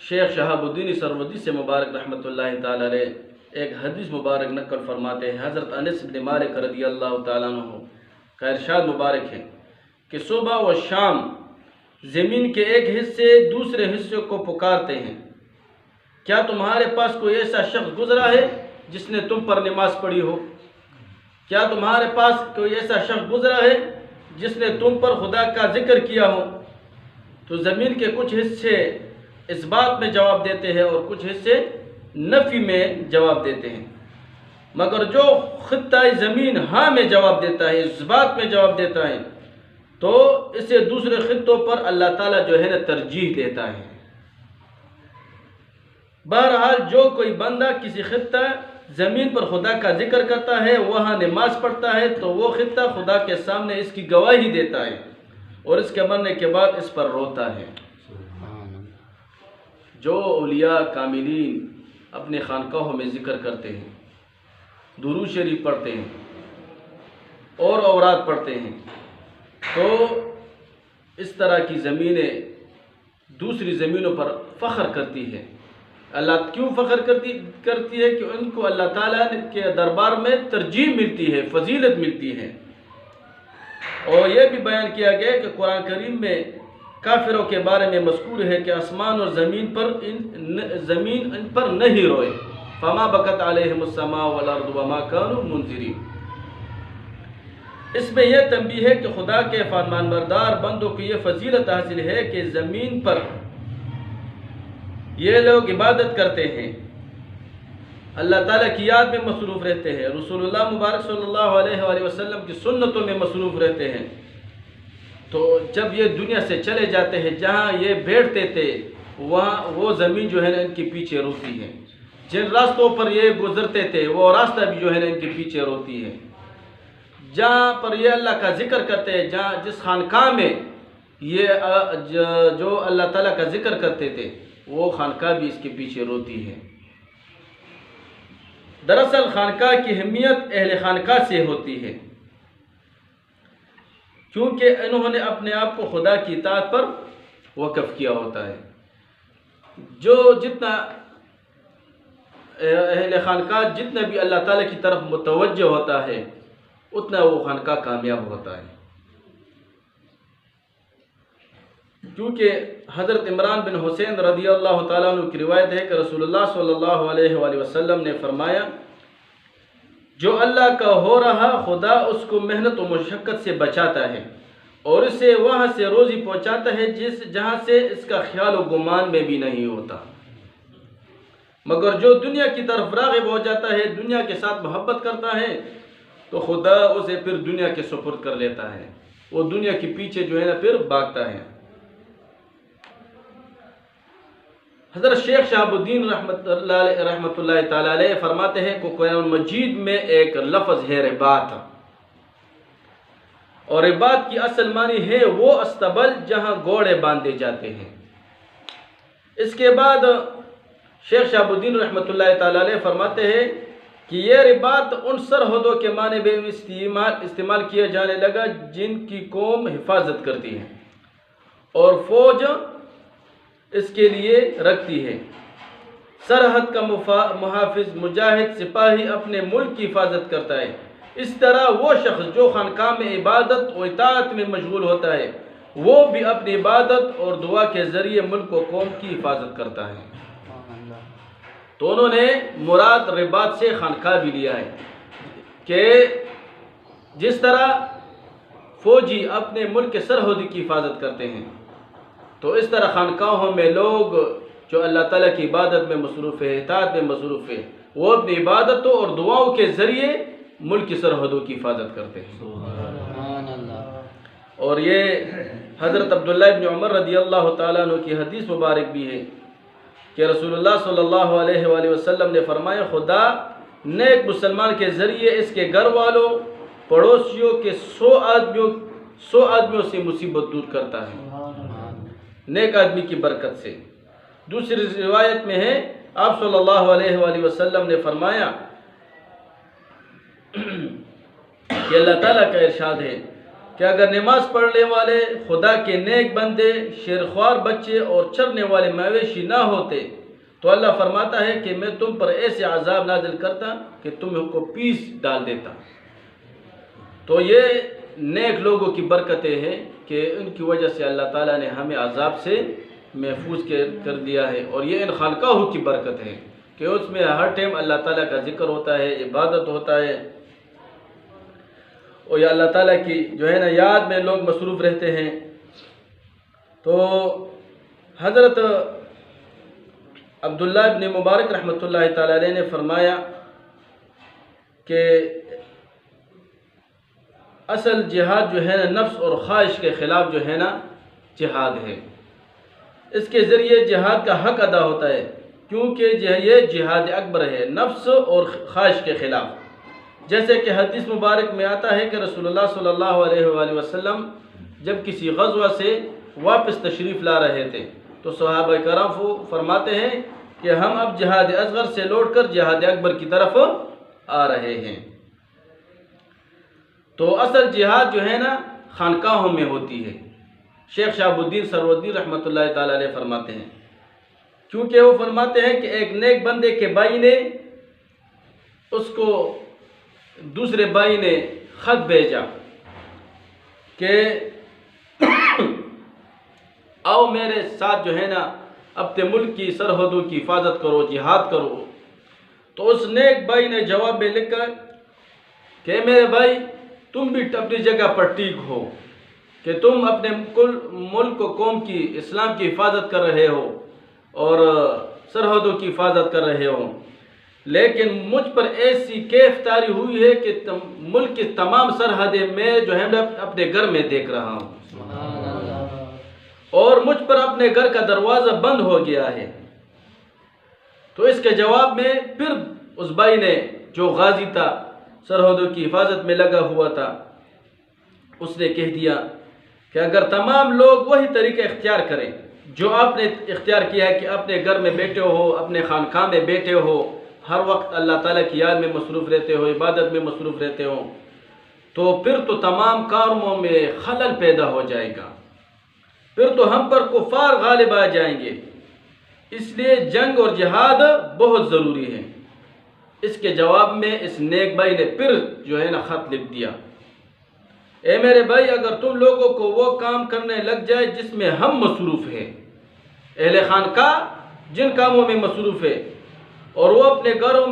شیخ شہاب الدین سہروردی سے مبارک رحمۃ اللہ تعالی علیہ ایک حدیث مبارک نقل فرماتے ہیں، حضرت انس بن مالک رضی اللہ تعالیٰ عنہ کا ارشاد مبارک ہے کہ صبح و شام زمین کے ایک حصے دوسرے حصے کو پکارتے ہیں، کیا تمہارے پاس کوئی ایسا شخص گزرا ہے جس نے تم پر نماز پڑھی ہو؟ کیا تمہارے پاس کوئی ایسا شخص گزرا ہے جس نے تم پر خدا کا ذکر کیا ہو؟ تو زمین کے کچھ حصے اس بات میں جواب دیتے ہیں اور کچھ حصے نفی میں جواب دیتے ہیں، مگر جو خطہ زمین ہاں میں جواب دیتا ہے، اس بات میں جواب دیتا ہے، تو اسے دوسرے خطوں پر اللہ تعالیٰ جو ہے نا ترجیح دیتا ہے۔ بہرحال جو کوئی بندہ کسی خطہ زمین پر خدا کا ذکر کرتا ہے، وہاں نماز پڑھتا ہے، تو وہ خطہ خدا کے سامنے اس کی گواہی دیتا ہے اور اس کے مرنے کے بعد اس پر روتا ہے۔ جو اولیاء کاملین اپنے خانقاہوں میں ذکر کرتے ہیں، درود شریف پڑھتے ہیں اور اوراد پڑھتے ہیں، تو اس طرح کی زمینیں دوسری زمینوں پر فخر کرتی ہے۔ اللہ کیوں فخر کرتی ہے؟ کہ ان کو اللہ تعالیٰ کے دربار میں ترجیح ملتی ہے، فضیلت ملتی ہے۔ اور یہ بھی بیان کیا گیا کہ قرآن کریم میں کافروں کے بارے میں مذکور ہے کہ آسمان اور زمین ان پر نہیں روئے، فما بکت علیہم السماء والارض وما كانوا منذرین۔ اس میں یہ تنبیہ ہے کہ خدا کے فرمان بردار بندوں کو یہ فضیلت حاصل ہے کہ زمین پر یہ لوگ عبادت کرتے ہیں، اللہ تعالیٰ کی یاد میں مصروف رہتے ہیں، رسول اللہ مبارک صلی اللہ علیہ وآلہ وسلم کی سنتوں میں مصروف رہتے ہیں۔ تو جب یہ دنیا سے چلے جاتے ہیں، جہاں یہ بیٹھتے تھے وہاں وہ زمین جو ہے نا ان کے پیچھے روتی ہے، جن راستوں پر یہ گزرتے تھے وہ راستہ بھی جو ہے نا ان کے پیچھے روتی ہے، جہاں پر یہ اللہ کا ذکر کرتے ہیں، جہاں جس خانقاہ میں یہ جو اللہ تعالیٰ کا ذکر کرتے تھے وہ خانقاہ بھی اس کے پیچھے روتی ہے۔ دراصل خانقاہ کی اہمیت اہل خانقاہ سے ہوتی ہے، کیونکہ انہوں نے اپنے آپ کو خدا کی اطاعت پر وقف کیا ہوتا ہے۔ جو جتنا اہل خانقاہ جتنا بھی اللہ تعالیٰ کی طرف متوجہ ہوتا ہے اتنا وہ خانقاہ کامیاب ہوتا ہے، کیونکہ حضرت عمران بن حسین رضی اللہ تعالیٰ عنہ کی روایت ہے کہ رسول اللہ صلی اللہ علیہ وآلہ وسلم نے فرمایا، جو اللہ کا ہو رہا خدا اس کو محنت و مشقت سے بچاتا ہے اور اسے وہاں سے روزی پہنچاتا ہے جہاں سے اس کا خیال و گمان میں بھی نہیں ہوتا، مگر جو دنیا کی طرف راغب ہو جاتا ہے، دنیا کے ساتھ محبت کرتا ہے تو خدا اسے پھر دنیا کے سپرد کر لیتا ہے، وہ دنیا کے پیچھے جو ہے نا پھر بھاگتا ہے۔ حضرت شیخ شہاب الدین رحمۃ اللہ تعالیٰ علیہ فرماتے ہیں کہ قرآن مجید میں ایک لفظ ہے رباط، اور رباط کی اصل معنی ہے وہ استبل جہاں گھوڑے باندھے جاتے ہیں۔ اس کے بعد شیخ شہاب الدین رحمۃ اللہ تعالیٰ علیہ فرماتے ہیں کہ یہ رباط ان سرحدوں کے معنی میں استعمال کیا جانے لگا جن کی قوم حفاظت کرتی ہے اور فوج اس کے لیے رکھتی ہے۔ سرحد کا محافظ مجاہد سپاہی اپنے ملک کی حفاظت کرتا ہے، اس طرح وہ شخص جو خانقاہ میں عبادت و اطاعت میں مشغول ہوتا ہے وہ بھی اپنی عبادت اور دعا کے ذریعے ملک و قوم کی حفاظت کرتا ہے۔ تو انہوں نے مراد رباط سے خانقاہ بھی لیا ہے کہ جس طرح فوجی اپنے ملک کے سرحد کی حفاظت کرتے ہیں تو اس طرح خانقاہوں میں لوگ جو اللہ تعالیٰ کی عبادت میں مصروف ہے، اطاعت میں مصروف ہے، وہ اپنی عبادتوں اور دعاؤں کے ذریعے ملک کی سرحدوں کی حفاظت کرتے ہیں۔ اور یہ حضرت عبداللہ ابن عمر رضی اللہ تعالیٰ عنہ کی حدیث مبارک بھی ہے کہ رسول اللہ صلی اللہ علیہ وآلہ وسلم نے فرمایا، خدا نیک مسلمان کے ذریعے اس کے گھر والوں پڑوسیوں کے 100 آدمیوں سے مصیبت دور کرتا ہے، نیک آدمی کی برکت سے۔ دوسری روایت میں ہے آپ صلی اللہ علیہ وآلہ وسلم نے فرمایا کہ اللہ تعالیٰ کا ارشاد ہے کہ اگر نماز پڑھنے والے خدا کے نیک بندے، شیرخوار بچے اور چرنے والے مویشی نہ ہوتے تو اللہ فرماتا ہے کہ میں تم پر ایسے عذاب نازل کرتا کہ تم کو پیس ڈال دیتا۔ تو یہ نیک لوگوں کی برکتیں ہیں کہ ان کی وجہ سے اللہ تعالیٰ نے ہمیں عذاب سے محفوظ کر دیا ہے، اور یہ ان خانقاہوں کی برکت ہے کہ اس میں ہر ٹائم اللہ تعالیٰ کا ذکر ہوتا ہے، عبادت ہوتا ہے، اور یہ اللہ تعالیٰ کی جو ہے نا یاد میں لوگ مصروف رہتے ہیں۔ تو حضرت عبداللہ ابن مبارک رحمۃ اللہ تعالیٰ علیہ نے فرمایا کہ اصل جہاد جو ہے نا نفس اور خواہش کے خلاف جو ہے نا جہاد ہے، اس کے ذریعے جہاد کا حق ادا ہوتا ہے، کیونکہ یہ جہاد اکبر ہے نفس اور خواہش کے خلاف۔ جیسے کہ حدیث مبارک میں آتا ہے کہ رسول اللہ صلی اللہ علیہ وآلہ وسلم جب کسی غزوہ سے واپس تشریف لا رہے تھے تو صحابہ کرام فرماتے ہیں کہ ہم اب جہاد اصغر سے لوٹ کر جہاد اکبر کی طرف آ رہے ہیں۔ تو اصل جہاد جو ہے نا خانقاہوں میں ہوتی ہے، شیخ شہاب الدین سروردی رحمۃ اللہ تعالیٰ علیہ فرماتے ہیں، کیونکہ وہ فرماتے ہیں کہ ایک نیک بندے کے بھائی نے اس کو دوسرے بھائی نے خط بھیجا کہ آؤ میرے ساتھ جو ہے نا اپنے ملک کی سرحدوں کی حفاظت کرو، جہاد کرو۔ تو اس نیک بھائی نے جواب میں لکھا کہ میرے بھائی تم بھی اپنی جگہ پر ٹھیک ہو کہ تم اپنے کل ملک و قوم کی اسلام کی حفاظت کر رہے ہو اور سرحدوں کی حفاظت کر رہے ہو، لیکن مجھ پر ایسی کیف طاری ہوئی ہے کہ ملک کی تمام سرحدیں میں جو ہے اپنے گھر میں دیکھ رہا ہوں اور مجھ پر اپنے گھر کا دروازہ بند ہو گیا ہے۔ تو اس کے جواب میں پھر اس بھائی نے جو غازی تھا، سرحدوں کی حفاظت میں لگا ہوا تھا، اس نے کہہ دیا کہ اگر تمام لوگ وہی طریقہ اختیار کریں جو آپ نے اختیار کیا ہے کہ اپنے گھر میں بیٹھے ہو، اپنے خانقاہ میں بیٹھے ہو، ہر وقت اللہ تعالیٰ کی یاد میں مصروف رہتے ہو، عبادت میں مصروف رہتے ہو، تو پھر تو تمام کاموں میں خلل پیدا ہو جائے گا، پھر تو ہم پر کفار غالب آ جائیں گے، اس لیے جنگ اور جہاد بہت ضروری ہے۔ اس کے جواب میں اس نیک بھائی نے پھر جو ہے نا خط لکھ دیا، اے میرے بھائی اگر تم لوگوں کو وہ کام کرنے لگ جائے جس میں ہم مصروف ہیں، اہل خانقاہ جن کاموں میں مصروف ہے، اور وہ اپنے گھروں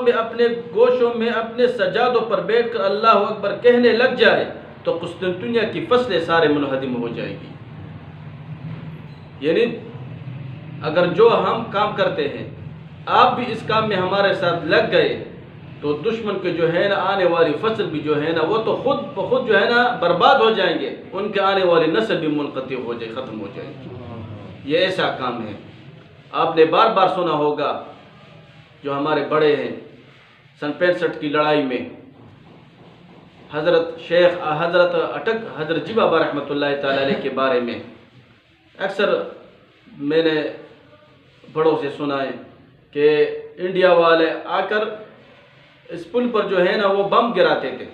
میں اپنے گوشوں میں اپنے سجادوں پر بیٹھ کر اللہ اکبر کہنے لگ جائے تو قسطنطنیہ کی فصلیں سارے منہدم ہو جائے گی۔ یعنی اگر جو ہم کام کرتے ہیں آپ بھی اس کام میں ہمارے ساتھ لگ گئے تو دشمن کے جو ہے نا آنے والی فصل بھی جو ہے نا وہ تو خود بخود جو ہے نا برباد ہو جائیں گے، ان کے آنے والی نسل بھی منقطع ہو جائے، ختم ہو جائے گی۔ یہ ایسا کام ہے۔ آپ نے بار بار سنا ہوگا جو ہمارے بڑے ہیں سن 65 کی لڑائی میں حضرت جی بابا رحمۃ اللہ تعالی علیہ کے بارے میں اکثر میں نے بڑوں سے سنا ہے کہ انڈیا والے آ کر اس پل پر جو ہے نا وہ بم گراتے تھے،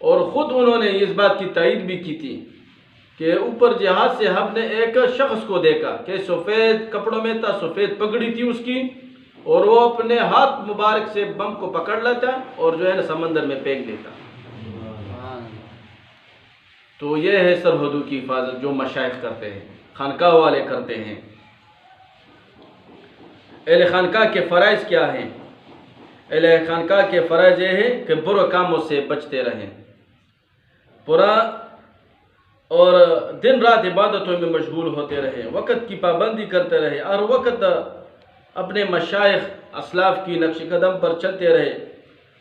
اور خود انہوں نے اس بات کی تائید بھی کی تھی کہ اوپر جہاز سے ہم نے ایک شخص کو دیکھا کہ سفید کپڑوں میں تھا، سفید پگڑی تھی اس کی، اور وہ اپنے ہاتھ مبارک سے بم کو پکڑ لیتا اور جو ہے نا سمندر میں پھینک دیتا۔ تو یہ ہے سرحدوں کی حفاظت جو مشائخ کرتے ہیں، خانقاہ والے کرتے ہیں۔ اہل خانقاہ کے فرائض کیا ہیں؟ اہل خانقاہ کے فرائض یہ ہے کہ برے کاموں سے بچتے رہیں، برا اور دن رات عبادتوں میں مشغول ہوتے رہیں، وقت کی پابندی کرتے رہیں، ہر وقت اپنے مشائخ اسلاف کی نقش قدم پر چلتے رہے،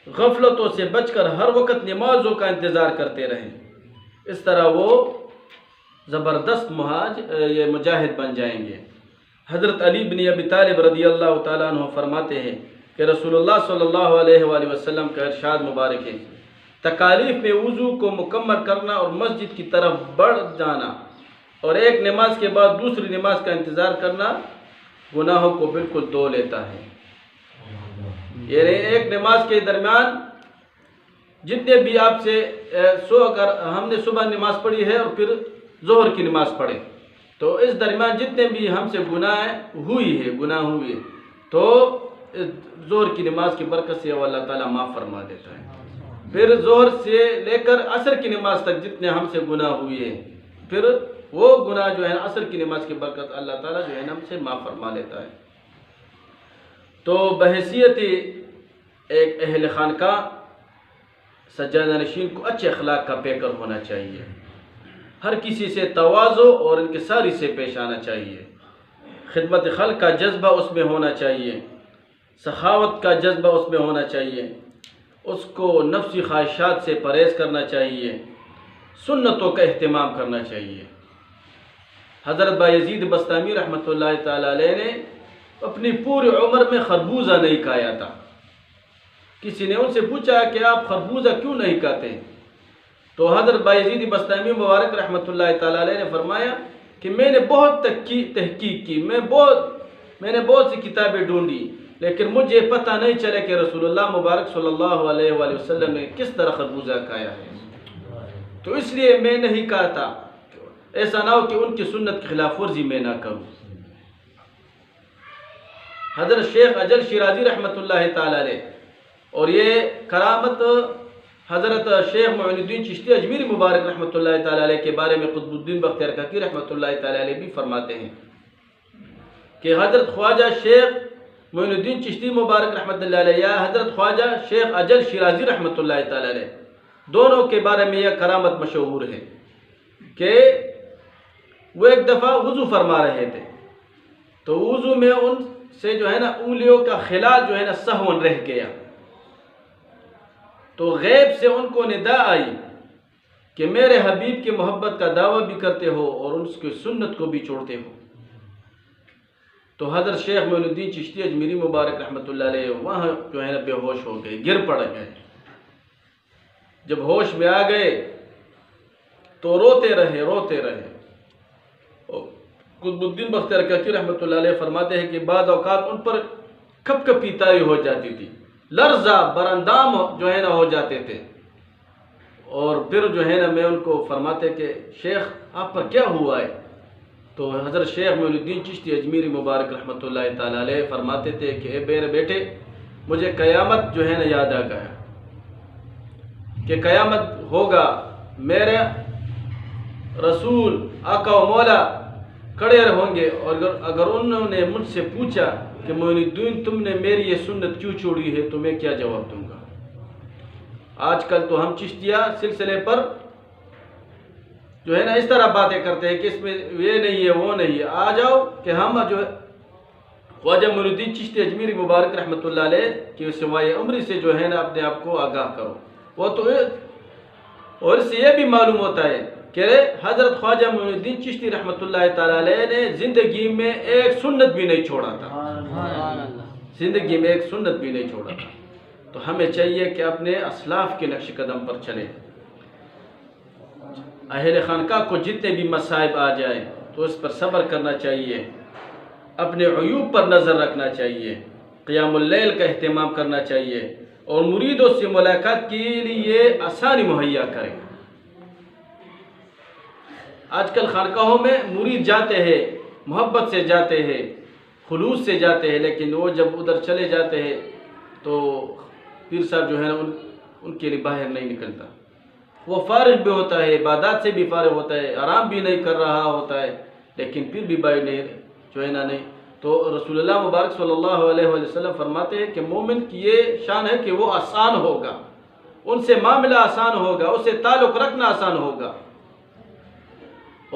غفلتوں سے بچ کر ہر وقت نمازوں کا انتظار کرتے رہیں۔ اس طرح وہ زبردست مجاہد بن جائیں گے۔ حضرت علی بن ابی طالب رضی اللہ تعالیٰ عنہ فرماتے ہیں کہ رسول اللہ صلی اللہ علیہ وآلہ وسلم کا ارشاد مبارک ہے، تکالیف میں وضو کو مکمل کرنا اور مسجد کی طرف بڑھ جانا اور ایک نماز کے بعد دوسری نماز کا انتظار کرنا گناہوں کو بالکل دھو لیتا ہے۔ یعنی ایک نماز کے درمیان جتنے بھی آپ سے اگر ہم نے صبح نماز پڑھی ہے اور پھر ظہر کی نماز پڑھے تو اس درمیان جتنے بھی ہم سے گناہ ہوئی ہے تو ظہر کی نماز کی برکت سے وہ اللہ تعالیٰ معاف فرما دیتا ہے۔ پھر ظہر سے لے کر عصر کی نماز تک جتنے ہم سے گناہ ہوئے ہیں پھر وہ گناہ جو ہے عصر کی نماز کی برکت اللہ تعالیٰ جو ہے ہم سے معاف فرما لیتا ہے۔ تو بحیثیت ایک اہل خانقاہ سجادہ نشین کو اچھے اخلاق کا پیکر ہونا چاہیے، ہر کسی سے تواضع اور انکساری سے پیش آنا چاہیے، خدمت خلق کا جذبہ اس میں ہونا چاہیے، سخاوت کا جذبہ اس میں ہونا چاہیے، اس کو نفسی خواہشات سے پرہیز کرنا چاہیے، سنتوں کا اہتمام کرنا چاہیے۔ حضرت بایزید بستامی رحمۃ اللہ تعالی علیہ نے اپنی پوری عمر میں خربوزہ نہیں کھایا تھا۔ کسی نے ان سے پوچھا کہ آپ خربوزہ کیوں نہیں کھاتے؟ تو حضرت بایزید بستامی مبارک رحمۃ اللہ تعالی علیہ نے فرمایا کہ میں نے بہت تحقیق کی، میں نے بہت سی کتابیں ڈھونڈی، لیکن مجھے پتہ نہیں چلا کہ رسول اللہ مبارک صلی اللہ علیہ وآلہ وسلم نے کس طرح خربوزہ کھایا ہے، تو اس لیے میں نہیں کھاتا، ایسا نہ ہو کہ ان کی سنت کی خلاف ورزی میں نہ کروں۔ حضرت شیخ اجل شیرازی رحمۃ اللہ تعالی علیہ اور یہ کرامت حضرت شیخ معین الدین چشتی اجمیری مبارک رحمۃ اللہ تعالی علیہ کے بارے میں قطب الدین بختیار کاکی رحمۃ اللہ تعالی علیہ بھی فرماتے ہیں کہ حضرت خواجہ شیخ معین الدین چشتی مبارک رحمۃ اللہ علیہ یا حضرت خواجہ شیخ اجل شیرازی رحمۃ اللہ تعالی علیہ، دونوں کے بارے میں یہ کرامت مشہور ہے کہ وہ ایک دفعہ وضو فرما رہے تھے، تو وضو میں ان سے جو ہے نا انگلیوں کا خلال جو ہے نا سہون رہ گیا، تو غیب سے ان کو ندا آئی کہ میرے حبیب کی محبت کا دعویٰ بھی کرتے ہو اور ان کی سنت کو بھی چھوڑتے ہو۔ تو حضرت شیخ معین الدین چشتی اجمیری مبارک رحمۃ اللہ علیہ وہاں جو ہے نا بے ہوش ہو گئے، گر پڑ گئے۔ جب ہوش میں آ گئے تو روتے رہے۔ قطب الدین بختیار کاکی رحمۃ اللہ علیہ فرماتے ہیں کہ بعض اوقات ان پر کپ کپی طاری ہو جاتی تھی، لرزہ براندام جو ہے نا ہو جاتے تھے، اور پھر جو ہے نا میں ان کو فرماتے کہ شیخ آپ پر کیا ہوا ہے؟ تو حضرت شیخ معین الدین چشتی اجمیری مبارک رحمۃ اللہ تعالی علیہ فرماتے تھے کہ اے میرے بیٹے، مجھے قیامت جو ہے نا یاد آ گیا کہ قیامت ہوگا، میرے رسول آقا و مولا کھڑے ہوں گے، اور اگر انہوں نے مجھ سے پوچھا کہ معین الدین تم نے میری یہ سنت کیوں چھوڑی ہے، تو میں کیا جواب دوں گا؟ آج کل تو ہم چشتیہ سلسلے پر جو ہے نا اس طرح باتیں کرتے ہیں کہ اس میں یہ نہیں ہے وہ نہیں ہے، آ جاؤ کہ ہم جو ہے خواجہ معین الدین چشتی اجمیری مبارک رحمۃ اللہ علیہ کی سوائے عمری سے جو ہے نا اپنے آپ کو آگاہ کرو۔ وہ تو اور اس سے یہ بھی معلوم ہوتا ہے کہ حضرت خواجہ معین الدین چشتی رحمۃ اللہ تعالی علیہ نے زندگی میں ایک سنت بھی نہیں چھوڑا تھا، زندگی میں ایک سنت بھی نہیں چھوڑا تھا۔ تو ہمیں چاہیے کہ اپنے اسلاف کے نقش قدم پر چلیں۔ اہل خانقاہ کو جتنے بھی مصائب آ جائیں تو اس پر صبر کرنا چاہیے، اپنے عیوب پر نظر رکھنا چاہیے، قیام اللیل کا اہتمام کرنا چاہیے، اور مریدوں سے ملاقات کے لیے آسانی مہیا کریں۔ آج کل خانقاہوں میں مرید جاتے ہیں، محبت سے جاتے ہیں، خلوص سے جاتے ہیں، لیکن وہ جب ادھر چلے جاتے ہیں تو پیر صاحب جو ہے نا ان کے لیے باہر نہیں نکلتا، وہ فارغ بھی ہوتا ہے، عبادات سے بھی فارغ ہوتا ہے، آرام بھی نہیں کر رہا ہوتا ہے، لیکن پھر بھی باہر نہیں جو ہے نا نہیں۔ تو رسول اللہ مبارک صلی اللہ علیہ وسلم فرماتے ہیں کہ مومن کی یہ شان ہے کہ وہ آسان ہوگا، ان سے معاملہ آسان ہوگا، اس سے تعلق رکھنا آسان ہوگا۔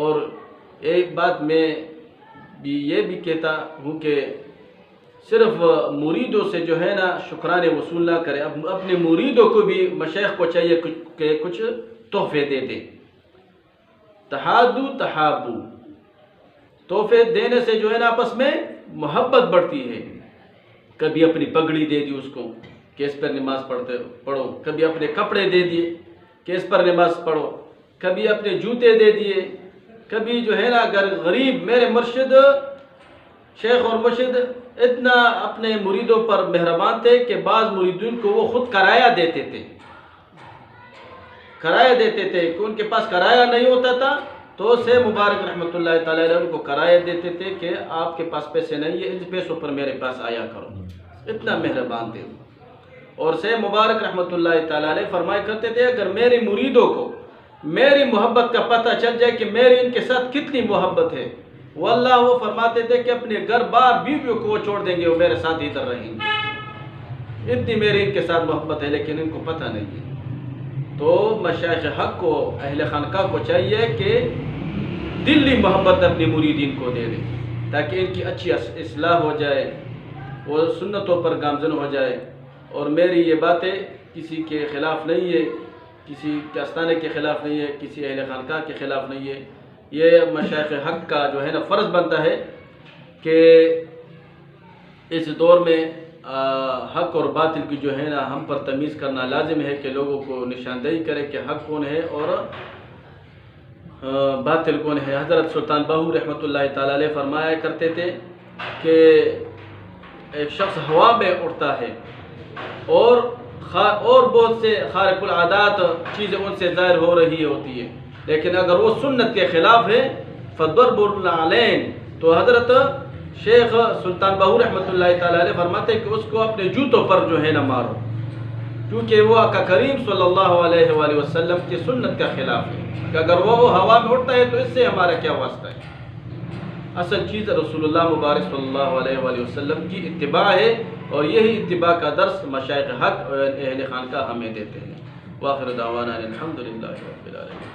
اور ایک بات میں بھی یہ بھی کہتا ہوں کہ صرف مریدوں سے جو ہے نا شکرانے وصول نہ کرے، اپنے مریدوں کو بھی مشائخ کو چاہیے کہ کچھ تحفے دے دیں۔ تحادو تحابو، تحفے دینے سے جو ہے نا آپس میں محبت بڑھتی ہے۔ کبھی اپنی پگڑی دے دی اس کو کہ اس پر نماز پڑھو، کبھی اپنے کپڑے دے دیے کہ اس پر نماز پڑھو، کبھی اپنے جوتے دے دیے، کبھی جو ہے نا اگر غریب، میرے مرشد شیخ اور مرشد اتنا اپنے مریدوں پر مہربان تھے کہ بعض مریدین کو وہ خود کرایہ دیتے تھے کہ ان کے پاس کرایہ نہیں ہوتا تھا تو اسے مبارک رحمۃ اللہ تعالی علیہ ان کو کرایہ دیتے تھے کہ آپ کے پاس پیسے نہیں ہے، ان پیسوں پر میرے پاس آیا کرو، اتنا مہربان تھے۔ اور سے مبارک رحمۃ اللہ تعالی علیہ فرمایا کرتے تھے اگر میرے مریدوں کو میری محبت کا پتہ چل جائے کہ میری ان کے ساتھ کتنی محبت ہے، واللہ وہ فرماتے تھے کہ اپنے گھر بار بیویوں کو وہ چھوڑ دیں گے، وہ میرے ساتھ ادھر رہیں گے، اتنی میری ان کے ساتھ محبت ہے، لیکن ان کو پتہ نہیں ہے۔ تو مشائخ حق کو، اہل خانقاہ کو چاہیے کہ دلی محبت اپنی مریدین کو دے دیں تاکہ ان کی اچھی اصلاح ہو جائے، وہ سنتوں پر گامزن ہو جائے۔ اور میری یہ باتیں کسی کے خلاف نہیں ہے، کسی کے آستانے کے خلاف نہیں ہے، کسی اہل خانقاہ کے خلاف نہیں ہے۔ یہ مشائخ حق کا جو ہے نا فرض بنتا ہے کہ اس دور میں حق اور باطل کی جو ہے نا ہم پر تمیز کرنا لازم ہے کہ لوگوں کو نشاندہی کرے کہ حق کون ہے اور باطل کون ہے۔ حضرت سلطان باہو رحمۃ اللہ تعالی علیہ فرمایا کرتے تھے کہ ایک شخص ہوا میں اڑتا ہے اور بہت سے خارق العادات چیزیں ان سے ظاہر ہو رہی ہوتی ہے، لیکن اگر وہ سنت کے خلاف ہے فضرب العلین، تو حضرت شیخ سلطان باہو رحمۃ اللہ تعالی علیہ فرماتے ہیں کہ اس کو اپنے جوتوں پر جو ہے نہ مارو، کیونکہ وہ آقا کریم صلی اللہ علیہ وآلہ وسلم کی سنت کا خلاف ہے کہ اگر وہ ہوا میں اڑتا ہے تو اس سے ہمارا کیا واسطہ ہے۔ اصل چیز رسول اللہ مبارک صلی اللہ علیہ وآلہ وسلم کی اتباع ہے، اور یہی اتباع کا درس مشائخ حق اور اہل خانقاہ ہمیں دیتے ہیں۔ وآخر دعوانا الحمدللہ رب العالمین۔